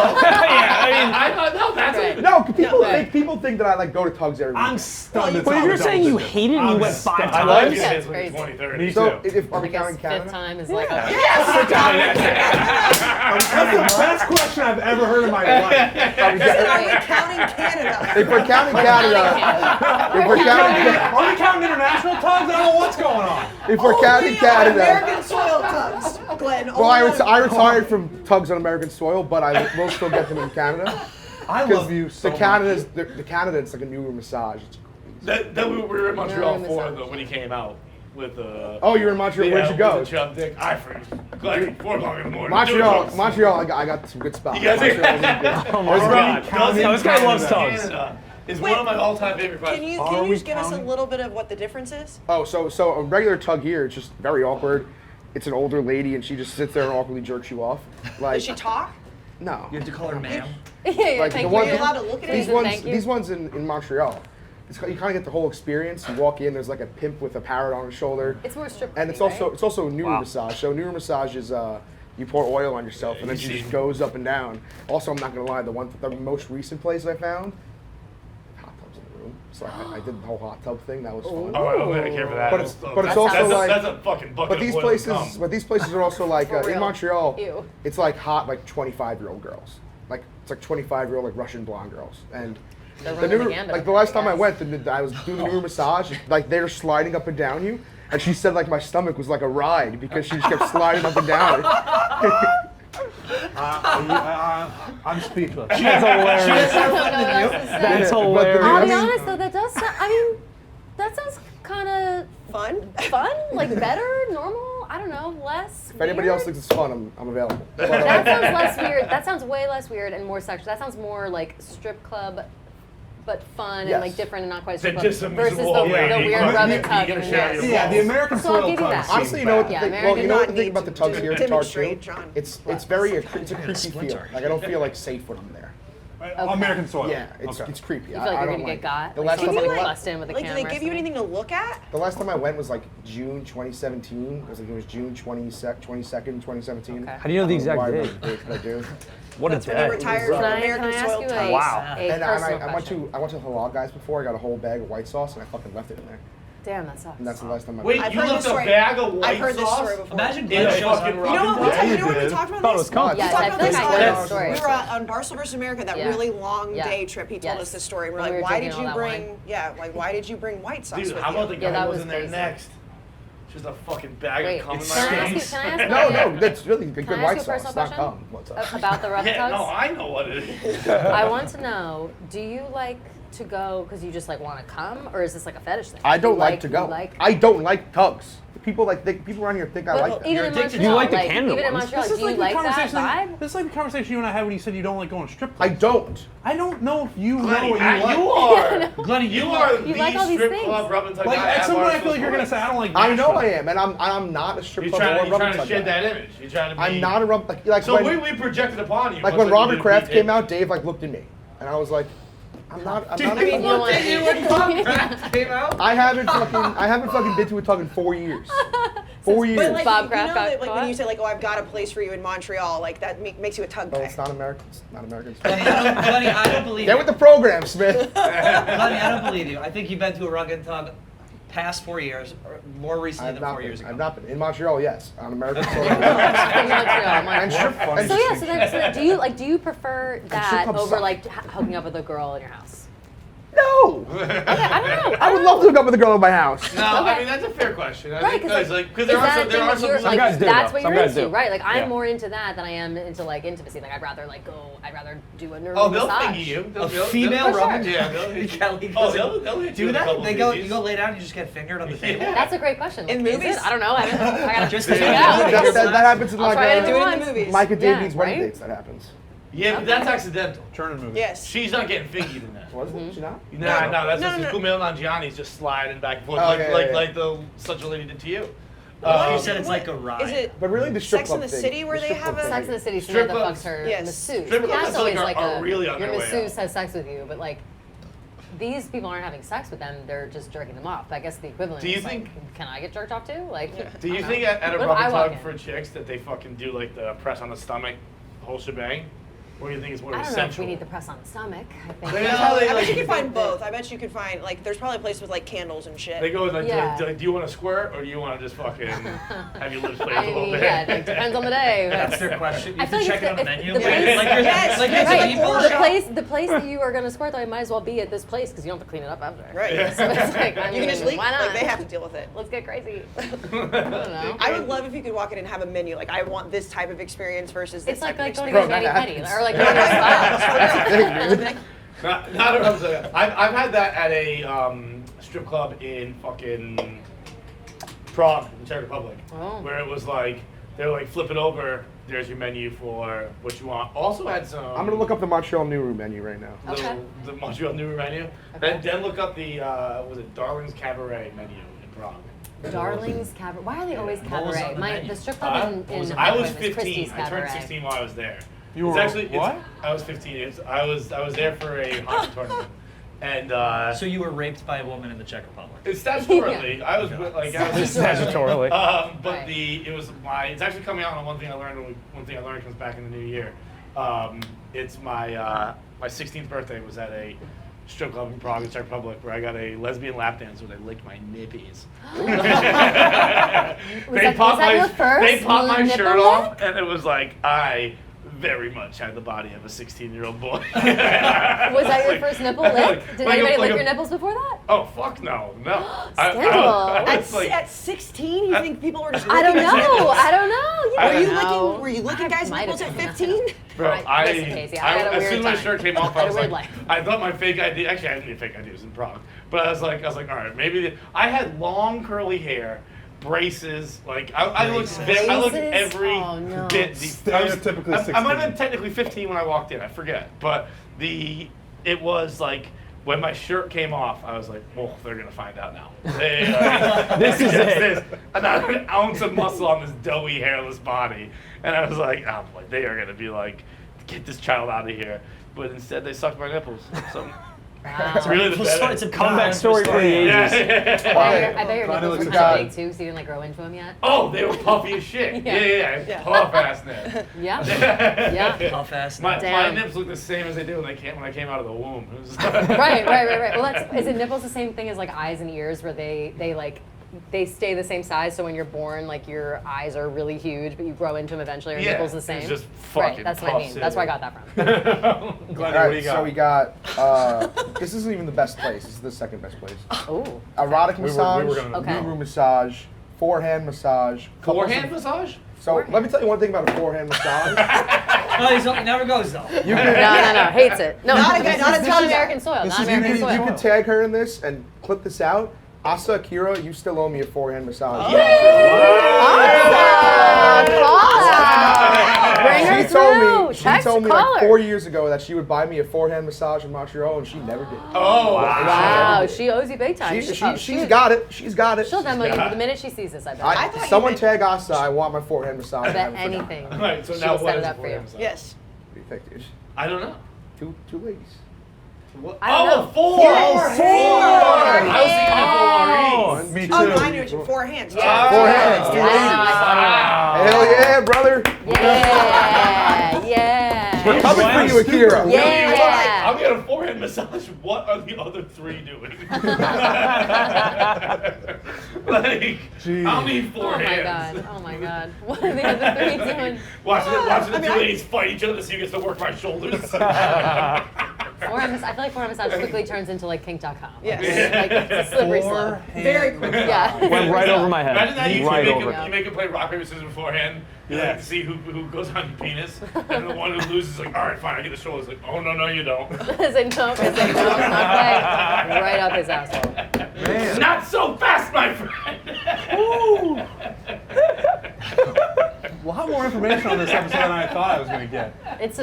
I thought no, that's Right. No, people Right. think that I like go to tugs every weekend. I'm stunned. Well, But if you're saying you hate hated and you I'm went 5 stunned. I times, like Yeah, it it's when crazy. 20, 30. Me So too. if are I we guess counting fifth Canada? time is like, okay. That's the best question I've ever heard in my life. Are we Are counting- we counting Canada? If we're counting Canada, if we're counting, Are we counting international tugs? I don't know what's going on. if we're counting Only on Canada, American soil tugs, Glenn. well, I only on- retired from tugs on American soil, but I will still get them in Canada. I love you so The Canada's the Canada, it's like a newer massage. It's crazy. That we were in Montreal Really for massage. though when he came out with Oh, you were in Montreal. Where'd you go? With the chub dick. I forget. Like 4 o'clock in the morning. Montreal. I got some good spots. You guys think- Montreal Oh my God. Cousin This guy loves tugs. Canada is Wait, one of my all-time favorite questions. Can you just give us a little bit of what the difference is? Oh, so a regular tug here, it's just very awkward. It's an older lady, and she just sits there and awkwardly jerks you off. Like, Does she talk? no. You have to call her ma'am. Yeah, yeah, Like thank the you. ones, Are you allowed to look at these it? ones, Thank you. these ones in Montreal. You kind of get the whole experience. You walk in, there's like a pimp with a parrot on his shoulder, It's more strip and it's clubbing, also right? it's also a newer Wow. massage. So newer massage is you pour oil on yourself, and then she just goes up and down. Also, I'm not gonna lie, the most recent place I found, hot tubs in the room. So I did the whole hot tub thing. That was fun. Oh, I'm gonna care for that. But it's That's- also like that's a fucking bucket But these of oil to places, come. but these places are also like For in real. Montreal. Ew. It's like hot, like 25-year-old girls. Like it's like 25-year-old like Russian blonde girls. And They're the running the newer, gambit, like the last I time I guess. went, I was doing the newer massage. Like they're sliding up and down you, and she said like my stomach was like a ride because she just kept sliding up and down. I'm speechless. She has hilarious. No, that's the same. That's But the hilarious. new- I'll I be mean- honest though, that does sound, I mean, that sounds kind of Fun? fun, like better, normal, I don't know, less If anybody else thinks it's fun, I'm available. But, That sounds less weird, that sounds way less weird and more sexual. That sounds more like strip club, but fun Yes. and like different and not quite strip Than club just a versus the, miserable the lady. weird You rub and gotta tug. share and your yes. Yeah, the American So I'll soil give you tugs that. honestly, you know what the Yeah, thing? American Well, you know what the not thing about the need tugs to here at the Tar too? demonstrate, John. It's it's a creepy splinter. feel. Like I don't feel like safe when I'm there. American soil. Yeah, it's Okay. it's creepy. You feel like I you're don't gonna get got? The Like last time somebody I went, bust in with a Like, do camera they or give you something? anything to look at? the last time I went was like June 2017. It was June 22nd, 2017. Okay. How do you know the exact Why date? remember the date, but I do. What a That's when they day. retired Can from I- American can I ask soil you tugs. Wow. a And personal I went question? to Halal Guys before. I got a whole bag of white sauce and I fucking left it in there. Damn, that sucks. And that's the last time I Wait, I've you heard left this a story. bag of white I've heard this sauce? story before. Imagine In Dave a shows fucking up. You know what? Rucker You know what we did. talked about Thought it this? was coming. Yes, We I talked feel about like this I know on- the story. We were on Barstool versus America, that Yeah. really long Yeah. day trip. He told Yes. us this story. We're When like, we were why drinking did all you that bring? wine. Yeah, like why did you bring white sauce Dude, with how you? about the Yeah, guy that who was was in there crazy. next? Just a fucking bag Wait, of cum in can my I ask face. you about No, that? no, that's really good Can I white ask you a sauce. personal It's not question? cum. What's up? About the Rucker Yeah, Tugs? no, I know what it is. I want to know, do you like to go because you just like want to come, or is this like a fetish thing? I You don't like to go. you like- I don't like tugs. People people around here think I But like that. even in addicted to Montreal, You like the like, Canada even in ones. Montreal, This is do you like the like that conversation. vibe? This is like the conversation you and I had when you said you don't like going to strip I clubs. don't. I don't know if you know Glenny, what you like. you are. Glenny, You are You the like all these strip things. club rubbing type Like guy at some point, I feel Barstool like you're gonna Sports. say I don't like. I know Nashville. I am, and I'm not a strip You're club trying, or you're a trying to rubber shed guy. that image. You're trying to be. I'm not a rubber like So when, we projected upon you. like once when you Robert did Kraft beat came it. out, Dave like looked at me, and I was like, I'm not. I'm not. I mean, you don't want to you when Bob Kraft came out? I haven't fucking been to a tug in 4 years. 4 years. But like, Bob you Kraft know got that, like when caught? you say like, oh, I've got a place for you in Montreal, like that makes you a tug No, guy. it's not American. It's not American. Glenny, I don't believe Get you. with the program, Smith. Glenny, I don't believe you. I think you've been to a rugged tug past 4 years, or more recently I've than not 4 been. years ago. I've not been in Montreal. Yes, on American soil. In Montreal, I'm like, And strip. and so yeah, so then do you prefer strip that clubs over suck. like hooking up with a girl in your house? No. I don't know. I would love to hook up with a girl in my house. No, I Okay. mean that's a fair question. I Right, think because because there is are that some a there thing are that some you're, rules. like, guys do, that's though. what Some you're guys into, do. right? Like I'm Yeah. more into that than I am into like intimacy. Like I'd rather do a nerve Oh, they'll massage. fingy you. A female For rubbing sure. Yeah, they'll hit you. Kelly Oh, doesn't they'll hit you do with a that? couple They go, BGs. you go lay down, and you just get fingered on the table. That's a great question. In Like, is movies? it? I don't know. I gotta Just check it in out. movies. That happens in I'll like try to do it in in the movies. Mike and Yeah, Davey's wedding right? dates. That happens. Yeah, but that's accidental. Churning movie. Yes. She's not getting fingied in that. Was it? She not? Nah, no, that's No, just no, no. Kumail Nanjiani's just sliding back and forth Oh, like yeah, like yeah. like the such a lady did to you. You said it's like a Is ride. it But really, the strip Sex club in the thing- City where the they strip have club a- thing. Sex in the City, Strip Samantha clubs- fucks her Yes. masseuse. Strip But clubs, that's I feel always like, like are really on your their way masseuse out. has sex with you, but like these people aren't having sex with them; they're just jerking them off. I guess the equivalent. Do you is think- Like, can I get jerked off too? Like, Do you I don't think know. at a What if I rubber walk tug in? for chicks that they fucking do like the press on the stomach, whole shebang? Or do you think it's more I don't know if essential? we need the press on the stomach. I think. Like, that's how they, I bet like, you can find both. I bet you could find like there's probably a place with like candles and shit. They go like, Yeah. do you want to squirt or do you want to just fucking have your lips played I a little mean, bit? yeah, it depends on the day. That's their question. You I have to feel like check it on the if menu. the place- Like you're, Yes, like yes, you're like the meatball the shop. The place that you are going to squirt, though, it might as well be at this place because you don't have to clean it up after. Right. Yeah. So it's like, I You can just mean, leave. why not? Like they have to deal with it. Let's get crazy. I don't know. I would love if you could walk in and have a menu. Like I want this type of experience versus this It's like type going of to get a experience. mani-pedi happens. or like going to a spa. Not what I'm saying. I've had that at a strip club in fucking Prague, in Czech Republic, Oh. where it was like they're like flip it over. There's your menu for what you want. Also had some. I'm gonna look up the Montreal New Room menu right now. Okay. The Montreal New menu. Okay. Then look up the was it Darling's Cabaret menu in Prague. Darling's Cabaret. Why are they always What was on Cabaret? the My menu? the strip club in I was Brooklyn is 15. Christie's I turned Cabaret. 16 while I was there. You It's were actually, what? I was 15. I was there for a hockey tournament, and So you were raped by a woman in the Czech Republic. it's statutorily. I was with, like I was. Statutorily. But Right. it's actually coming out on one thing I learned. One thing I learned comes back in the new year. It's my 16th birthday was at a strip club in Prague, in Czech Republic, where I got a lesbian lap dance where they licked my nippies. was that your first They popped my nipple shirt lick? off, and it was like I very much had the body of a 16-year-old boy. Was that your first nipple lick? Did anybody lick your nipples before that? Oh fuck no, no. Scandal. was like, At 16, you think people were just I don't licking know. their nipples? I don't know. You Were never you know. Were you licking I guys' might nipples have at been. 15? Bro, Right, listen, Casey, I had a as weird soon as my time. shirt came off, I I had a was weird like, life. I thought my fake ID. Actually, I didn't need fake ID. It was in Prague, but I was like, all right, maybe I had long curly hair, braces. Like I looked Braces? every Oh, no. bit. Stereotypically I might have 16. been technically 15 when I walked in. I forget, but it was like. When my shirt came off, I was like, "Well, they're gonna find out now." This is it. Not an ounce of muscle on this doughy, hairless body, and I was like, "Oh boy, they are gonna be like, get this child out of here." But instead, they sucked my nipples. So It's really the better. It's a Comeback story for the ages. I bet your Finally nipples were looks so good. big too, so you didn't like grow into them yet. Oh, they were puffy as shit. Yeah. Puff ass nips. Yeah. Yeah. How fast? My Damn. nips look the same as they do when I came out of the womb. It was Right. Well, is it nipples the same thing as like eyes and ears, where they stay the same size? So when you're born, like your eyes are really huge, but you grow into them eventually. Your nipples the same. It's just right. fucking That's what I mean. puffs That's where I in. got that from. All Glennie, what do right, you got? so we got. This isn't even the best place. This is the second best place. Ooh. Erotic We were massage, gonna- Okay. room massage, forehand massage. couples Forehand of- massage? So let me tell you one thing about a forehand massage. No, he never goes though. You can, No. Hates it. No, Not this a- not a is Tugs. American soil. Not you American can, you soil. can tag her in this and clip this out. Asa Akira, you still owe me a forehand massage. Bring her She through. told me Call like her. 4 years ago that she would buy me a forehand massage in Montreal, and she never did. Oh, Wow, she owes you big time. She's got it. She's got it. She'll demo you the minute she sees this. I bet. I thought you Someone meant- tag Asa. I want my forehand massage. I bet I never forgot. anything. Right, so She'll now set what it is up for you. forehand massage? Yes. What do you think, dude? I don't know. Two ladies. I don't know. Four! Yes. I was thinking of Me Oh, too. mine was 4 hands. Four hands. Two Wow. ladies. Hell yeah, brother. Yeah. We're coming for you, Akira. Yeah. I'm getting a forehand massage. What are the other three doing? Like, I'll need four Oh my hands. god. Oh my god. What are the other three doing? Watching the two ladies fight each other to see who gets to work my shoulders. I feel like forearm massage quickly turns into like kink.com. Yes. Like it's a slippery slope. Very quick. Yeah. Went right over my head. Imagine that you right make over. him, you make him play rock paper scissors beforehand. You like to see who goes on your penis, and the one who loses is like, all right, fine, I get the shoulders. Like, oh no, you don't. It's like, no, it's not play. Right up his asshole. Not so fast, my friend. We'll have more information on this episode than I thought I was going to get. It's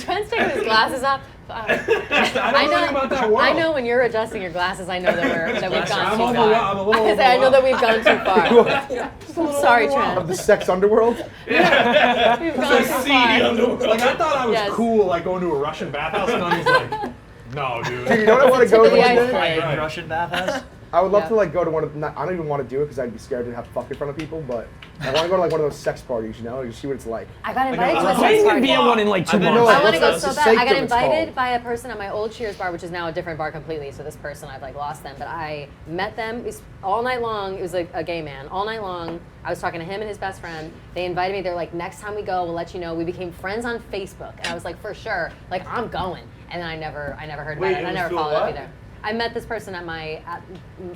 Trent's taking his glasses off. I don't know about that world. I know when you're adjusting your glasses. I know that we've gone too far. I'm a little I know that we've gone too far. I'm sorry, Of Trent. the sex underworld? We've gone too Seedy far. underworld. Like, I thought I was Yes. cool, like, going to a Russian bathhouse, and he's like, no, dude. Dude, you know what I want to go to Tip of the one day? iceberg. Right. Russian bathhouse. I would love Yeah. to like go to one of. I don't even want to do it because I'd be scared to have to fuck in front of people. But I want to go to like one of those sex parties, you know, just see what it's like. I got invited to a Might sex even party. be at one in like 2 I've been- months. I want to go What's so the bad. I got Sanctum it's invited called? by a person at my old Cheers bar, which is now a different bar completely. So this person, I've like lost them, but I met them it was all night long. It was like a gay man all night long. I was talking to him and his best friend. They invited me. They're like, next time we go, we'll let you know. We became friends on Facebook, and I was like, for sure, like I'm going. And then I never heard about Wait, it. And I it was never through followed up what? either. I met this person at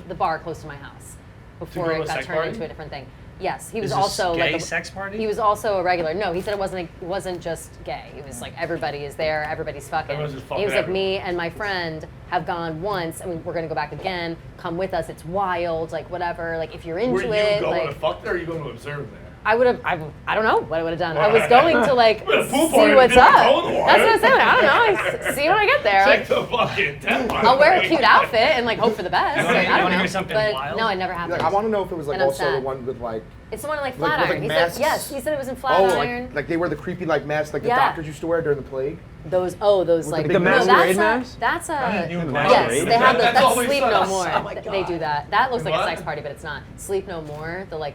the bar close to my house before go to it a got sex turned party? into a different thing. Yes, he was Is this also gay like a sex party? He was also a regular. No, he said it wasn't just gay. It was like everybody is there, everybody's fucking. Everyone's just fucking He was like everyone. me and my friend have gone once, and we're gonna go back again. Come with us. It's wild, like whatever. Like if you're into Were you it, going like to fuck there or are you going to observe there? I would have. I don't know what I would have done. I was going to like With a pool see party, what's you up. didn't go in the water. That's what I'm saying. I don't know. I see when I get there. Check Like, the fucking tent. I'll wear a cute outfit and like hope for the best. wanna- Like, you I don't wanna know. hear something But wild? no, it never happened. Like, I want to know if it was like And I'm also the sad. one with like. It's the one in like with, like, Flatiron. He masks? said yes. He said it was in Oh, Flatiron. like they wear the creepy like masks like the Yeah. doctors used to wear during the plague. Those like the masquerade that's mask? that's a You yes. masquerade? They have That's that's always Sleep No us. More. Oh my They do God. that. That looks like a What? sex party, but it's not. Sleep No More. The like.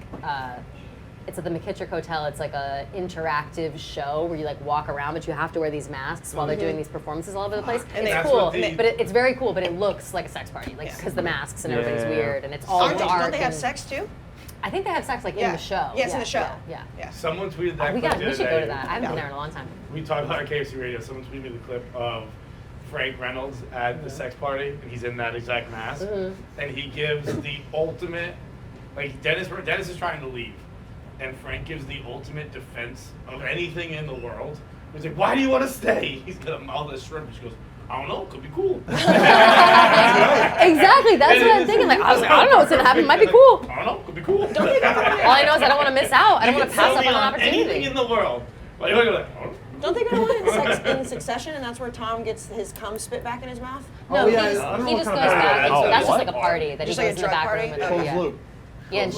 It's at the McKittrick Hotel. It's like a interactive show where you like walk around, but you have to wear these masks while they're doing these performances all over the place. And It's that's cool, what the- but it's very cool. But it looks like a sex party, like because the masks and everybody's Yeah. weird and it's all dark. Don't they have and- sex too? I think they have sex like in Yeah. the show. Yes, in the show. Yeah. Yeah. Someone tweeted that We clip the should other go to day. that. I haven't been there in a long time. We talked about it on KFC Radio. Someone tweeted me the clip of Frank Reynolds at the sex party, and he's in that exact mask, and he gives the ultimate, like Dennis is trying to leave, and Frank gives the ultimate defense of anything in the world. He's like, "Why do you want to stay?" He's gonna mouth this shrimp, and she goes, "I don't know, could be cool." Exactly. That's what I'm thinking. Like I was like, I don't know what's gonna happen. It might be cool. I don't know, could be cool. All I know is I don't want to miss out. I don't You want can to pass sell up me on an anything opportunity. in the world. Like, you're like, oh. Don't they go to one in Succession, and that's where Tom gets his cum spit back in his mouth? No, Oh, yeah, he's, I don't know he what just kind goes of party back. that Into, is. that's just What? like a party that Just he like goes a in the drug back party? room. And, Okay. Closed yeah. loop. Yeah, and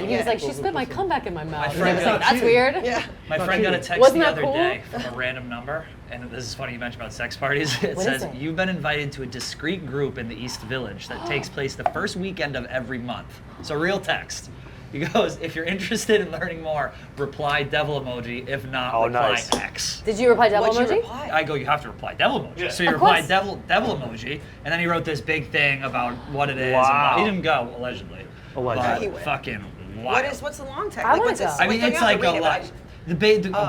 he was like, she spit my comeback in my mouth. And I was friend- like, that's weird. Yeah. My friend got a text Wasn't the that other cool? day from a random number, and this is funny you mentioned about sex parties. It What is says, it? you've been invited to a discreet group in the East Village that takes place the first weekend of every month. So real text. He goes, if you're interested in learning more, reply devil emoji. If not, reply nice. X. Did you reply devil What'd you emoji? reply? I go, you have to reply devil emoji. Yeah. So you Of reply course. devil emoji, and then he wrote this big thing about what it is. Wow. And he didn't go, allegedly. Allegedly. But went. fucking wild. What's the long text? I wanna what's go. this? I mean, Wait, it's don't like you a have to read lot. it? The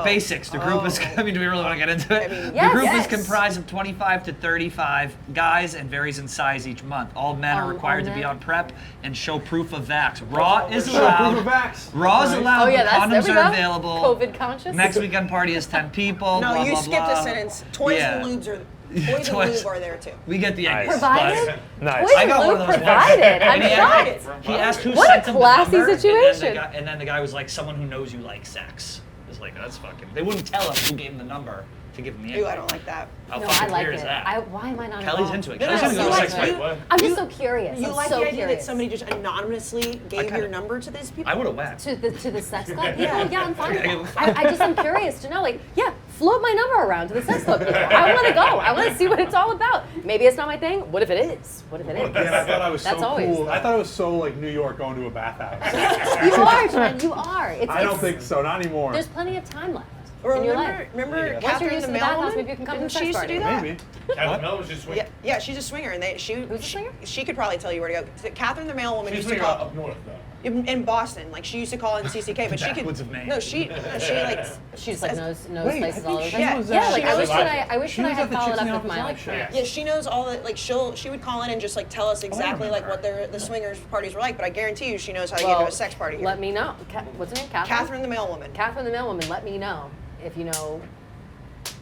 basics. The group is. I mean, do we really want to get into it? I mean, Yes, the group yes. is comprised of 25 to 35 guys and varies in size each month. All men are All required to be men. on PrEP and show proof of vax. Raw is allowed. Proof of vax. Raw is allowed. Oh yeah, but there we condoms go. are available. COVID conscious. Next weekend party is 10 people. No, blah, you blah, skipped blah. a sentence. Toys Yeah. and lubes are. Toys and Toys. lube are there too. We get the idea. Provided? Nice. Toys I and got one lube of those provided. ones. I'm And shocked. He asked who What a sent him the classy number, situation. And then the guy was like, someone who knows you like sex. It was like, that's fucking. They wouldn't tell him who gave him the number to give him the Ooh, invite. I don't like that. How No, I fucking like weird it. is that? Why am I not Kelly's involved? into it. No, Kelly's no, into you a like sex it. fight. I'm just so curious. You I'm like so the idea curious. that somebody just anonymously gave kinda- your number to these people? I would have whacked. to the sex club people? Yeah, I'm fine with Okay. that. I just am curious to know, like, yeah, float my number around to the sex club people. I want to go. I want to see what it's all about. Maybe it's not my thing. What if it is? What if it is? Man, I thought I was That's so always. cool. I thought it was so like New York going to a bathhouse. You are, Trent. You are. I don't think so. Not anymore. There's plenty of time left in Remember, your life. remember Once you're Catherine used the to the bathhouse, mailwoman? maybe you can come to Didn't the she sex used to do party. that? Maybe. Catherine Miller was just swinging. Yeah, she's a swinger, and Who's a swinger? She could probably tell you where to go. Catherine the mailwoman She's used to swinging call up north though. in Boston. Like she used to call in CCK, but she could. Backwoods of Maine. No, she like. She just like knows Wait, places I all think over. she Yeah, was, Yeah, like I she wish was- that I wish she that I was had at the followed Chicks in up the with my Office like. live show. Yeah, she knows all the like she would call in and just like tell us exactly like what the swingers parties were like. But I guarantee you, she knows how to get to a sex party. Here. Let me know. What's her name? Catherine the mailwoman. Catherine the mailwoman. Let me know if you know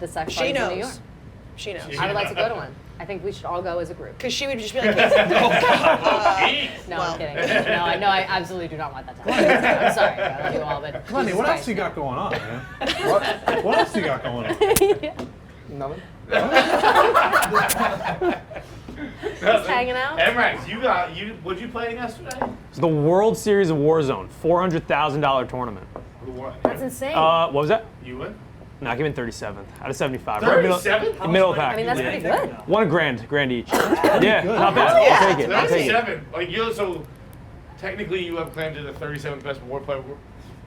the sex She parties in New York. knows. She knows. I would like to go to one. I think we should all go as a group. Because she would just be like, No, Well. I'm kidding. No, I absolutely do not want that to happen. I'm sorry. I love you all, but Lenny, Jesus what else Christ. you got going on, man? What? What else you got going on? Nothing. Just hanging out? MRAX, what'd you play yesterday? It's the World Series of Warzone, $400,000 tournament. Who won? That's insane. What was that? You win? No, I came in 37th out of 75. 37th? Middle of the pack. I mean, that's pretty good. One grand each. Yeah, not bad. I'll take it. I'll take it. 37. Like you, so technically you have claimed to the 37th best war player.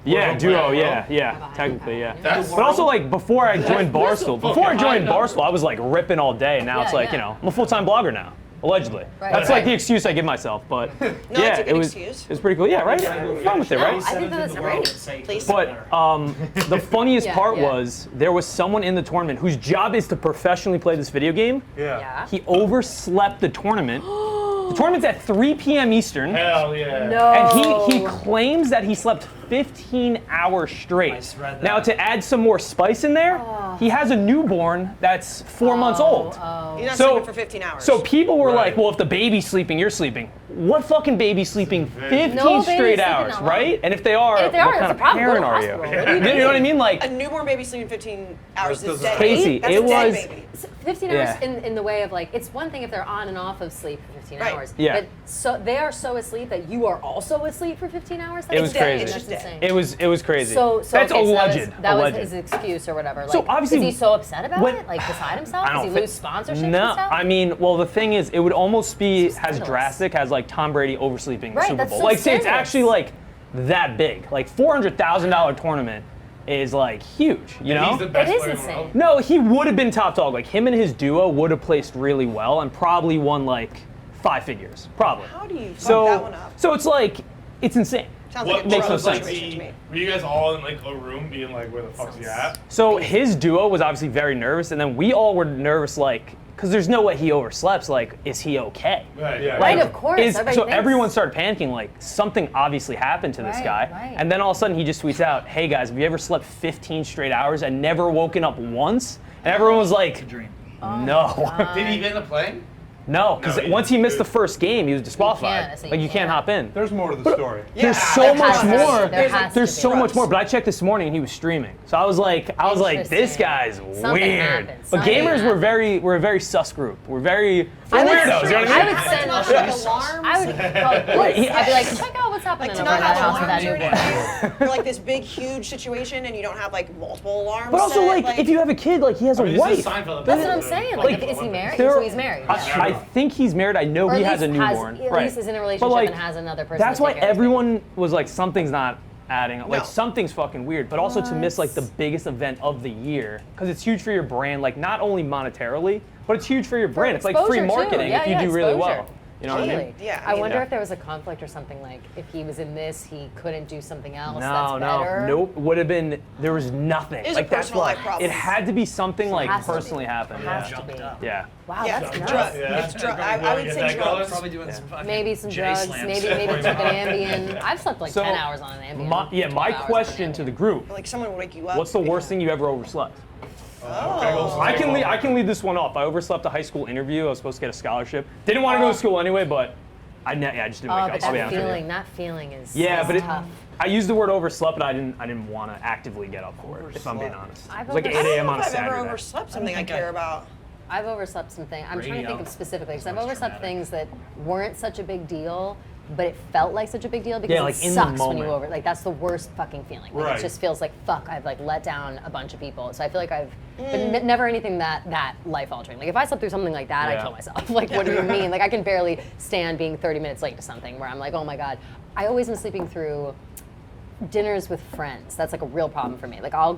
Yeah, Warzone duo. player. Yeah, technically, yeah. That's But also, like, before I joined Barstool, fucking high I was like ripping all day. Now it's Yeah, like, yeah. you know, I'm a full-time blogger now, allegedly. Right. That's like the excuse I give myself. But yeah, it's a good it was excuse. it was pretty cool. Yeah, right. Fun with it, No, right? I think that's great. Please. But the funniest Yeah, part yeah. was there was someone in the tournament whose job is to professionally play this video game. Yeah. He overslept the tournament. The tournament's at 3 p.m. Eastern. Hell yeah. No. And he claims that he slept 15 hours straight. I read that. Now to add some more spice in there, he has a newborn that's 4 months old. You're not So- sleeping for 15 hours. So people were Right. like, well, if the baby's sleeping, you're sleeping. What fucking baby's sleeping 15 No baby's straight sleeping hours, that long. right? And if they are, And if they are, what it's kind a of problem. Go to parent are you? hospital. What do you You know what I mean? a Like, newborn baby sleeping 15 hours is dead. Casey, That's it a dead was- baby. 15 hours Yeah. in the way of like, it's one thing if they're on and off of sleep for 15 Right. hours. Yeah. But so they are so asleep that you are also asleep for 15 hours? It was dead. crazy. It's That's just dead. insane. it was crazy. So That's okay, so alleged. that was alleged. his excuse or whatever. Like, So obviously- is he so upset about when- it? Like beside himself? I Does don't he thi- lose sponsorships and No, stuff? I mean, well, the thing is, it would almost be as scandalous. drastic as like Tom Brady oversleeping the Right, Super that's Bowl. so Like, see, it's scandalous. actually like that big. Like $400,000 tournament is like huge. You know? He's the best It is player in the insane. world. No, he would have been top dog. Like him and his duo would have placed really well and probably won like 5 figures, probably. How do you fuck So, that one up? so it's like, it's insane. Sounds What like a makes drug no sense. situation to me. Were you guys all in like a room being like, where the fuck's he at? So his duo was obviously very nervous, and then we all were nervous, like, because there's no way he overslept. Like, is he okay? Right. Yeah. Right, Like, of course. Everybody so thinks. everyone started panicking, like something obviously happened to this Right, guy. right. And then all of a sudden he just tweets out, "Hey guys, have you ever slept 15 straight hours and never woken up once?" And everyone was like, Dream. "No, Did he end up playing? no," because No, he once he didn't. missed the first game, he was disqualified. can't, so Like you you can't can't. hop in. There's more to the story. There's Yeah, so there much has to be. more. There has to There's be. so much more. But I checked this morning and he was streaming. So I was like, this Interesting. guy's Something weird. happened. But Something gamers happened. we're a very sus group. We're I would, weirdos. You know what I mean? I would send Like I would call, He- I'd be like, check out what's what's happening Like to over not at that have house with that alarms or newborn. anything, or like this big, huge situation, and you don't have like multiple alarms. But also, set, like, if you have a kid, like, he has a wife. That's what I'm saying. Like, is he married? There- So he's married. Yeah. I think he's married. I know Or he at has a least newborn. At right. least is in a But, relationship like, and has another person. that's to why take care of his kid. everyone was like, something's not adding up. Like, No. something's fucking weird. But also to miss, like, the biggest event of the year. Because it's huge for your brand, like, not only monetarily, but it's huge for your brand. It's like free Exposure, too. marketing Yeah, if you yeah, do really exposure. well. You know what I mean? Totally. Yeah, I I mean- wonder Yeah. if there was a conflict or something, like if he was in this, he couldn't do something else No, that's better. nope. Would have been, there was nothing. It was like, a that's personal why life problem. it had to be something like Has to be. personally happened. Has Yeah. to be. Jumped up. Yeah. Wow, Yeah, that's it's nuts. I would say drugs. Probably doing some fucking Maybe some J drugs, slams. maybe took an Ambien. I've slept like So, 10 hours on an Ambien. My 12 my hours on an question to Ambien. the group, Like someone would wake you up. what's the worst thing you ever overslept? Oh. I can lead this one off. I overslept a high school interview. I was supposed to get a scholarship. Didn't want to go to school anyway, but I just didn't Oh, wake but up. I'll be that honest with you. feeling is Yeah, but tough. I used the word overslept, but I didn't want to actively get up for it, if I'm being honest. I've It was like 8 overslept. I a.m. don't on know a if I've ever Saturday. overslept something I think care I- about. I've overslept something. I'm trying to think Radio of specifically because I've less overslept traumatic. things that weren't such a big deal, but it felt like such a big deal because Yeah, like it in the sucks when you moment. like that's the worst fucking feeling. Like, Right. It just feels like fuck. I've like let down a bunch of people. So I feel like I've but never anything that life altering. Like if I slept through something like that, I'd Yeah. kill myself. Like what do you mean? Like I can barely stand being 30 minutes late to something where I'm like, oh my god. I always am sleeping through dinners with friends. That's like a real problem for me. Like I'll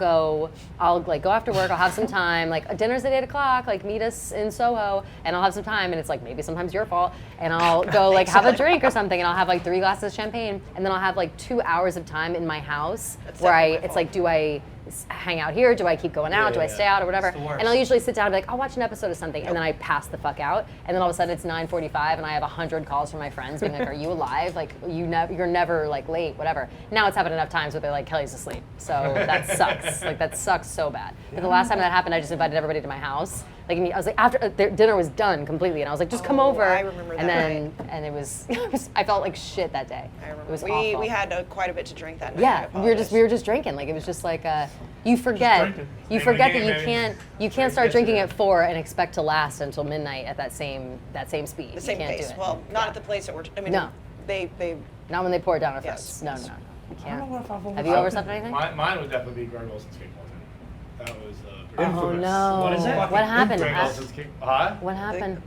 like go after work, I'll have some time, like dinner's at 8 o'clock, like meet us in Soho, and I'll have some time, and it's like maybe sometimes your fault, and I'll go like have a drink or something, and I'll have like 3 glasses of champagne, and then I'll have like 2 hours of time in my house where definitely my it's like, do I hang out here? Do I keep going out? Do I stay out or whatever? It's the worst. And I'll usually sit down and be like, I'll watch an episode of something, and then I pass the fuck out, and then all of a sudden it's 9:45, and I have 100 calls from my friends being like, are you alive? Like you're never like late, whatever. Now it's happened enough times where they're like, Kelly's asleep, so that sucks. Like that sucks so bad. But the last time that happened, I just invited everybody to my house. Like I was like after dinner was done completely, and I was like, just come over. I remember and that then and it was I felt like shit that day. I remember. It was we awful. had quite a bit to drink that night. Yeah, I we were just drinking. Like it was just like you forget drinking. you Same forget again, that maybe. you can't start drinking at 4 and expect to last until midnight at that same speed. the same you can't pace. do it. Well, not at the place that we're. I mean, No. they Not when they pour it down our Yes. throats. No, no, no. You I don't know can't. if I've Have you overslept anything? Mine would definitely be Greg Olson's kickball team. That was Oh Infamous. no! What is it? What happened? Greg Olson's kick. Huh? What happened?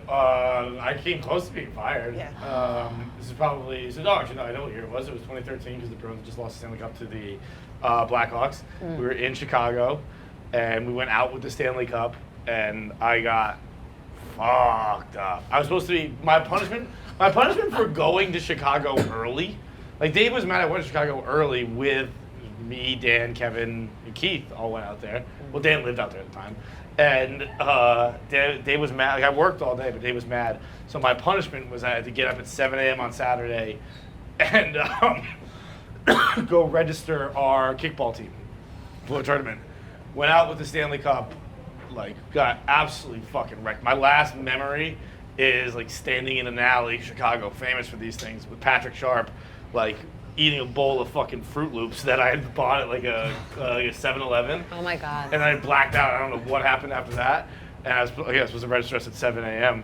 I came close to being fired. Yeah. This is probably actually no, I know what year it was. It was 2013 because the Bruins just lost the Stanley Cup to the Blackhawks. We were in Chicago, and we went out with the Stanley Cup, and I got fucked up. I was supposed to be my punishment. My punishment for going to Chicago early. Like Dave was mad I went to Chicago early with me, Dan, Kevin, and Keith all went out there. Well, Dan lived out there at the time. And Dave was mad. Like I worked all day, but Dave was mad. So my punishment was I had to get up at 7 a.m. on Saturday and go register our kickball team for a tournament. Went out with the Stanley Cup, like got absolutely fucking wrecked. My last memory is like standing in an alley, Chicago, famous for these things, with Patrick Sharp, like eating a bowl of fucking Fruit Loops that I had bought at like a 7-Eleven. Oh my god! And I blacked out. I don't know what happened after that. And I was supposed to register us at 7 a.m.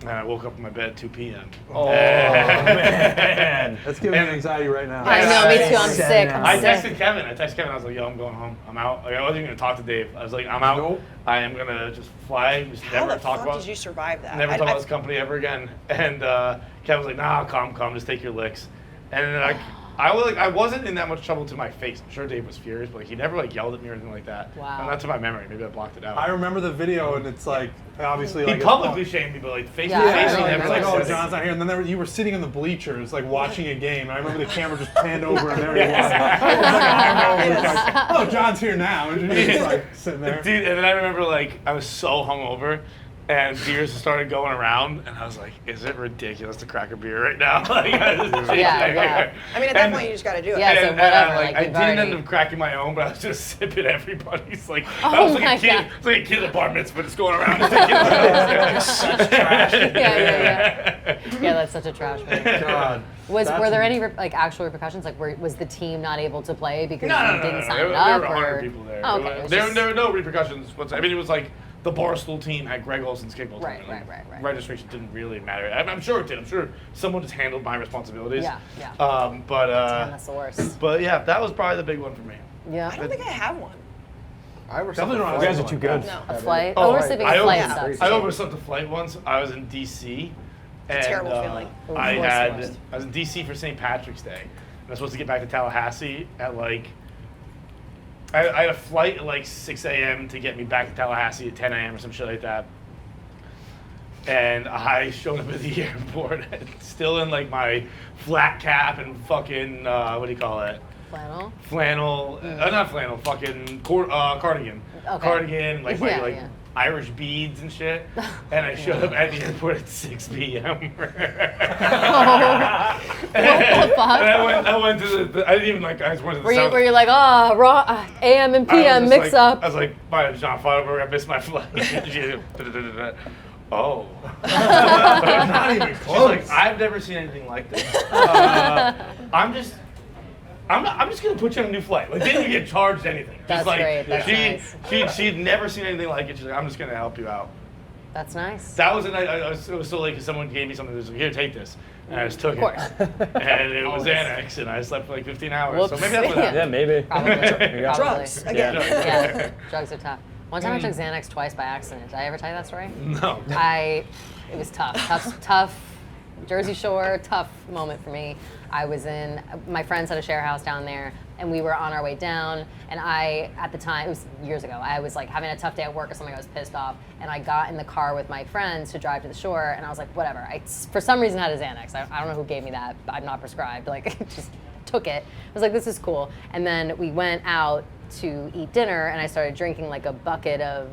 And I woke up in my bed at 2 p.m. Oh, man. That's giving me And- anxiety right now. I know, me too. I'm sick. I'm I sick. texted Kevin. I was like, yo, I'm going home. I'm out. Like, I wasn't even going to talk to Dave. I was like, I'm out. Nope. I am going to just fly. Just How never the talk fuck about did you survive that? Never talk about this company ever again. And Kevin was like, nah, calm, just take your licks. And then I wasn't in that much trouble to my face. I'm sure Dave was furious, but like, he never like yelled at me or anything like that. Wow. And not to my memory. Maybe I blocked it out. I remember the video, and it's like, obviously, he like publicly shamed me, but like face Yeah, to I face, know, he Yeah, never it's like like, oh, said John's not here. And then you were sitting in the bleachers, like watching a game. And I remember the camera just panned over, and there he was. It was like, I know, it was like, oh, John's here now. And you're just like sitting there. Dude, and then I remember like I was so hungover, and beers started going around, and I was like, "Is it ridiculous to crack a beer right now?" Like, Yeah. I mean, at that point, you just got to do it. Yeah, so And, whatever, I, like, I you've didn't end already- up cracking my own, but I was just sipping everybody's. Like Oh I was like my a kid, God. it's like a kid at bar mitzvah, just going around. Just taking Such trash. Yeah. Yeah, that's such a trash movie. God. Were That's- there any like actual repercussions? Like, was the team not able to play because No, you didn't sign there up? were or 100 people there. Oh, okay. It was There just- were no repercussions. I mean, it was like the Barstool team had Greg Olson's kickball Right, tournament. right. Registration didn't really matter. I'm sure it did. I'm sure someone just handled my responsibilities. Yeah. Damn, That's the worst. but yeah, that was probably the big one for me. Yeah. I don't think I have one. I overslept Definitely a not. flight You guys are once. too good. No. A flight. Oh, Oversleeping I is flight over- stuff. I overslept a flight once. I was in DC. And, terrible feeling. I Worst. was in DC for St. Patrick's Day. And I was supposed to get back to Tallahassee at like. I had a flight at like 6 a.m. to get me back to Tallahassee at 10 a.m. or some shit like that. And I showed up at the airport, still in like my flat cap and fucking what do you call it? Flannel. Not flannel, fucking cardigan. Okay. Cardigan, like Yeah. Irish beads and shit. And I showed up at the airport at 6 p.m. What the fuck? And I went to the I didn't even like, I just went to the south. Were you like, raw AM and I was PM just mix like, up? I was like, bye, John Feidelberg, I missed my flight. Oh. Not even She's close. like, I've never seen anything like this. I'm just gonna put you on a new flight. Like, didn't even get charged anything. Just That's like, great. That's nice. She'd never seen anything like it. She's like, I'm just gonna help you out. That's nice. That was a night. It was so late because someone gave me something. That was like, here, take this, and I just took Of course. it. And it was Always. Xanax, and I slept for like 15 hours. Whoops. So maybe that's what happened. Yeah, maybe. Probably. There you go. Drugs again. Yeah, drugs are tough. One time I took Xanax twice by accident. Did I ever tell you that story? No. It was tough. Jersey Shore, tough moment for me. I was my friends had a share house down there, and we were on our way down, and at the time, it was years ago, I was like having a tough day at work or something, I was pissed off, and I got in the car with my friends to drive to the shore, and I was like, whatever. I, for some reason, had a Xanax. I don't know who gave me that, but I'm not prescribed. Like, just took it. I was like, this is cool. And then we went out to eat dinner, and I started drinking like a bucket of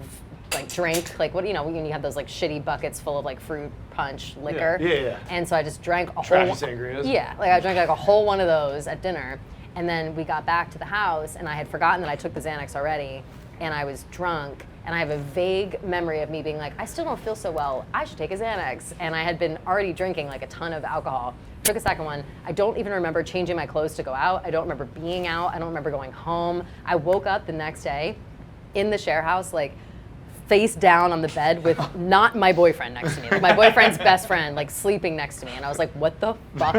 like drink, like what, when you have those like shitty buckets full of like fruit punch liquor. Yeah. And so I just drank a Trashy whole sangrias. Yeah, like I drank like a whole one of those at dinner. And then we got back to the house, and I had forgotten that I took the Xanax already, and I was drunk, and I have a vague memory of me being like, I still don't feel so well, I should take a Xanax. And I had been already drinking like a ton of alcohol. Took a second one. I don't even remember changing my clothes to go out. I don't remember being out. I don't remember going home. I woke up the next day in the share house, like face down on the bed with not my boyfriend next to me, like my boyfriend's best friend, like sleeping next to me, and I was like, "What the fuck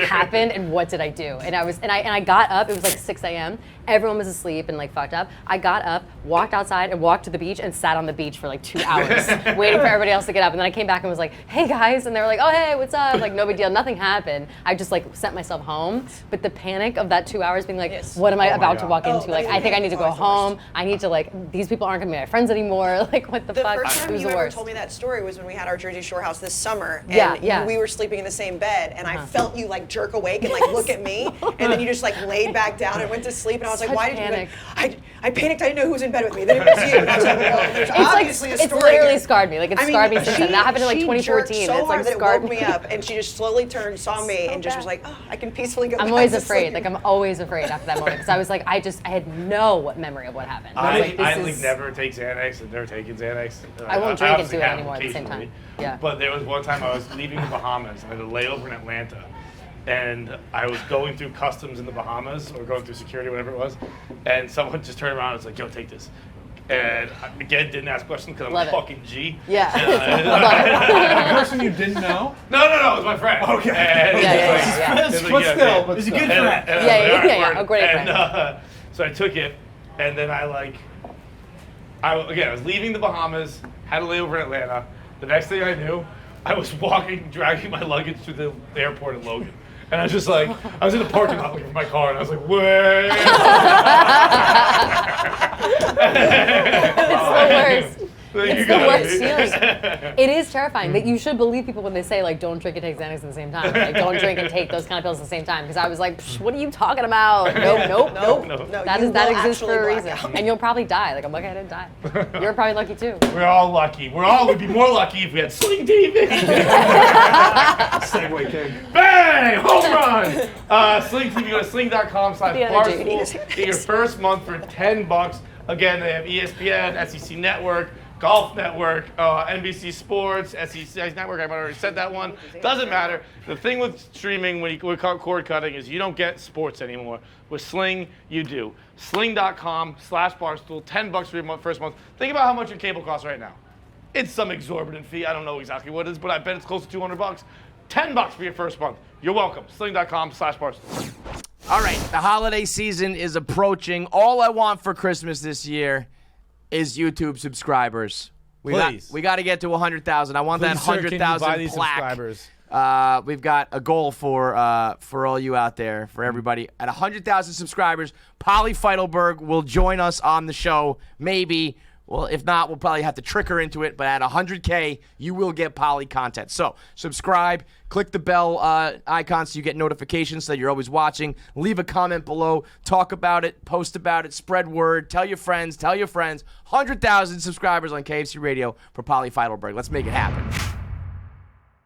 happened? And what did I do?" And I got up. It was like 6 a.m. Everyone was asleep and like fucked up. I got up, walked outside, and walked to the beach and sat on the beach for like 2 hours, waiting for everybody else to get up. And then I came back and was like, "Hey guys," and they were like, "Oh hey, what's up?" Like no big deal, nothing happened. I just like sent myself home, but the panic of that 2 hours being like, Yes. "What am I about to God. walk into? Like I think I need to go Oh, it's the home. worst. I need to like these people aren't gonna be my friends anymore. Like what the The fuck?" first It time was you the ever worst. told me that story was when we had our Jersey Shore house this summer, and Yeah. we were sleeping in the same bed, and I felt you like jerk awake and like look at me, and then you just like laid back down and went to sleep, and I was like, Such why did panic. you? Like, I panicked. I didn't know who was in bed with me. Then it was you. And I was like, well, there's It's like obviously a it's story literally here. scarred me. Like it's scarred me since then. That happened in like she 2014. jerked so It's like hard that it scarred woke me up, and she just slowly turned, saw me, and just was like, oh, I can peacefully go. I'm back always to afraid. sleep. Like I'm always afraid after that moment because I was like, I had no memory of what happened. I was like, I this like is- never take Xanax. I've never taken Xanax. I won't drink and obviously do it have anymore at the same occasionally. time. Yeah. But there was one time I was leaving the Bahamas. I had a layover in Atlanta. And I was going through customs in the Bahamas, or going through security, whatever it was. And someone just turned around and was like, yo, take this. And I, again, didn't ask questions because I'm Love a it. fucking G. Yeah. The person you didn't know? No, it was my friend. Okay. And he Yeah, was yeah, like- yeah. he was like, But yeah, still, yeah. but He's a still. good friend. And I was Yeah, like, yeah, "All right, yeah, word." a great And, friend. so I took it, and then I was leaving the Bahamas, had a layover in Atlanta. The next thing I knew, I was dragging my luggage to the airport in Logan. And I was just like, I was in the parking lot looking for my car, and I was like, where? It's the worst. It's the worst feeling. It is terrifying that you should believe people when they say like don't drink and take Xanax at the same time. Like don't drink and take those kind of pills at the same time. Because I was like, Psh, what are you talking about? Nope. No, That you is that will exists for a actually reason. black out. And you'll probably die. Like I'm lucky I didn't die. You're probably lucky too. We're all lucky. We'd be more lucky if we had Sling TV. Segway king. Bang! Home run! Sling TV, go to The energy. sling.com/Barstool. Get your first month for $10. Again, they have ESPN, SEC Network, Golf Network, NBC Sports, SEC Network. I might have already said that one. Doesn't matter. The thing with streaming when you cord cutting is you don't get sports anymore. With Sling, you do. Sling.com/Barstool, $10 for your first month. Think about how much your cable costs right now. It's some exorbitant fee. I don't know exactly what it is, but I bet it's close to $200. $10 for your first month. You're welcome. Sling.com/Barstool. All right, the holiday season is approaching. All I want for Christmas this year is YouTube subscribers. We got to get to 100,000. I want that 100,000 plaque. We've got a goal for all you out there, for everybody. At 100,000 subscribers, Polly Feidelberg will join us on the show. Maybe. Well, if not, we'll probably have to trick her into it. But at 100K, you will get Polly content. So subscribe, click the bell icon so you get notifications so that you're always watching. Leave a comment below. Talk about it. Post about it. Spread word. Tell your friends. 100,000 subscribers on KFC Radio for Polly Feidelberg. Let's make it happen.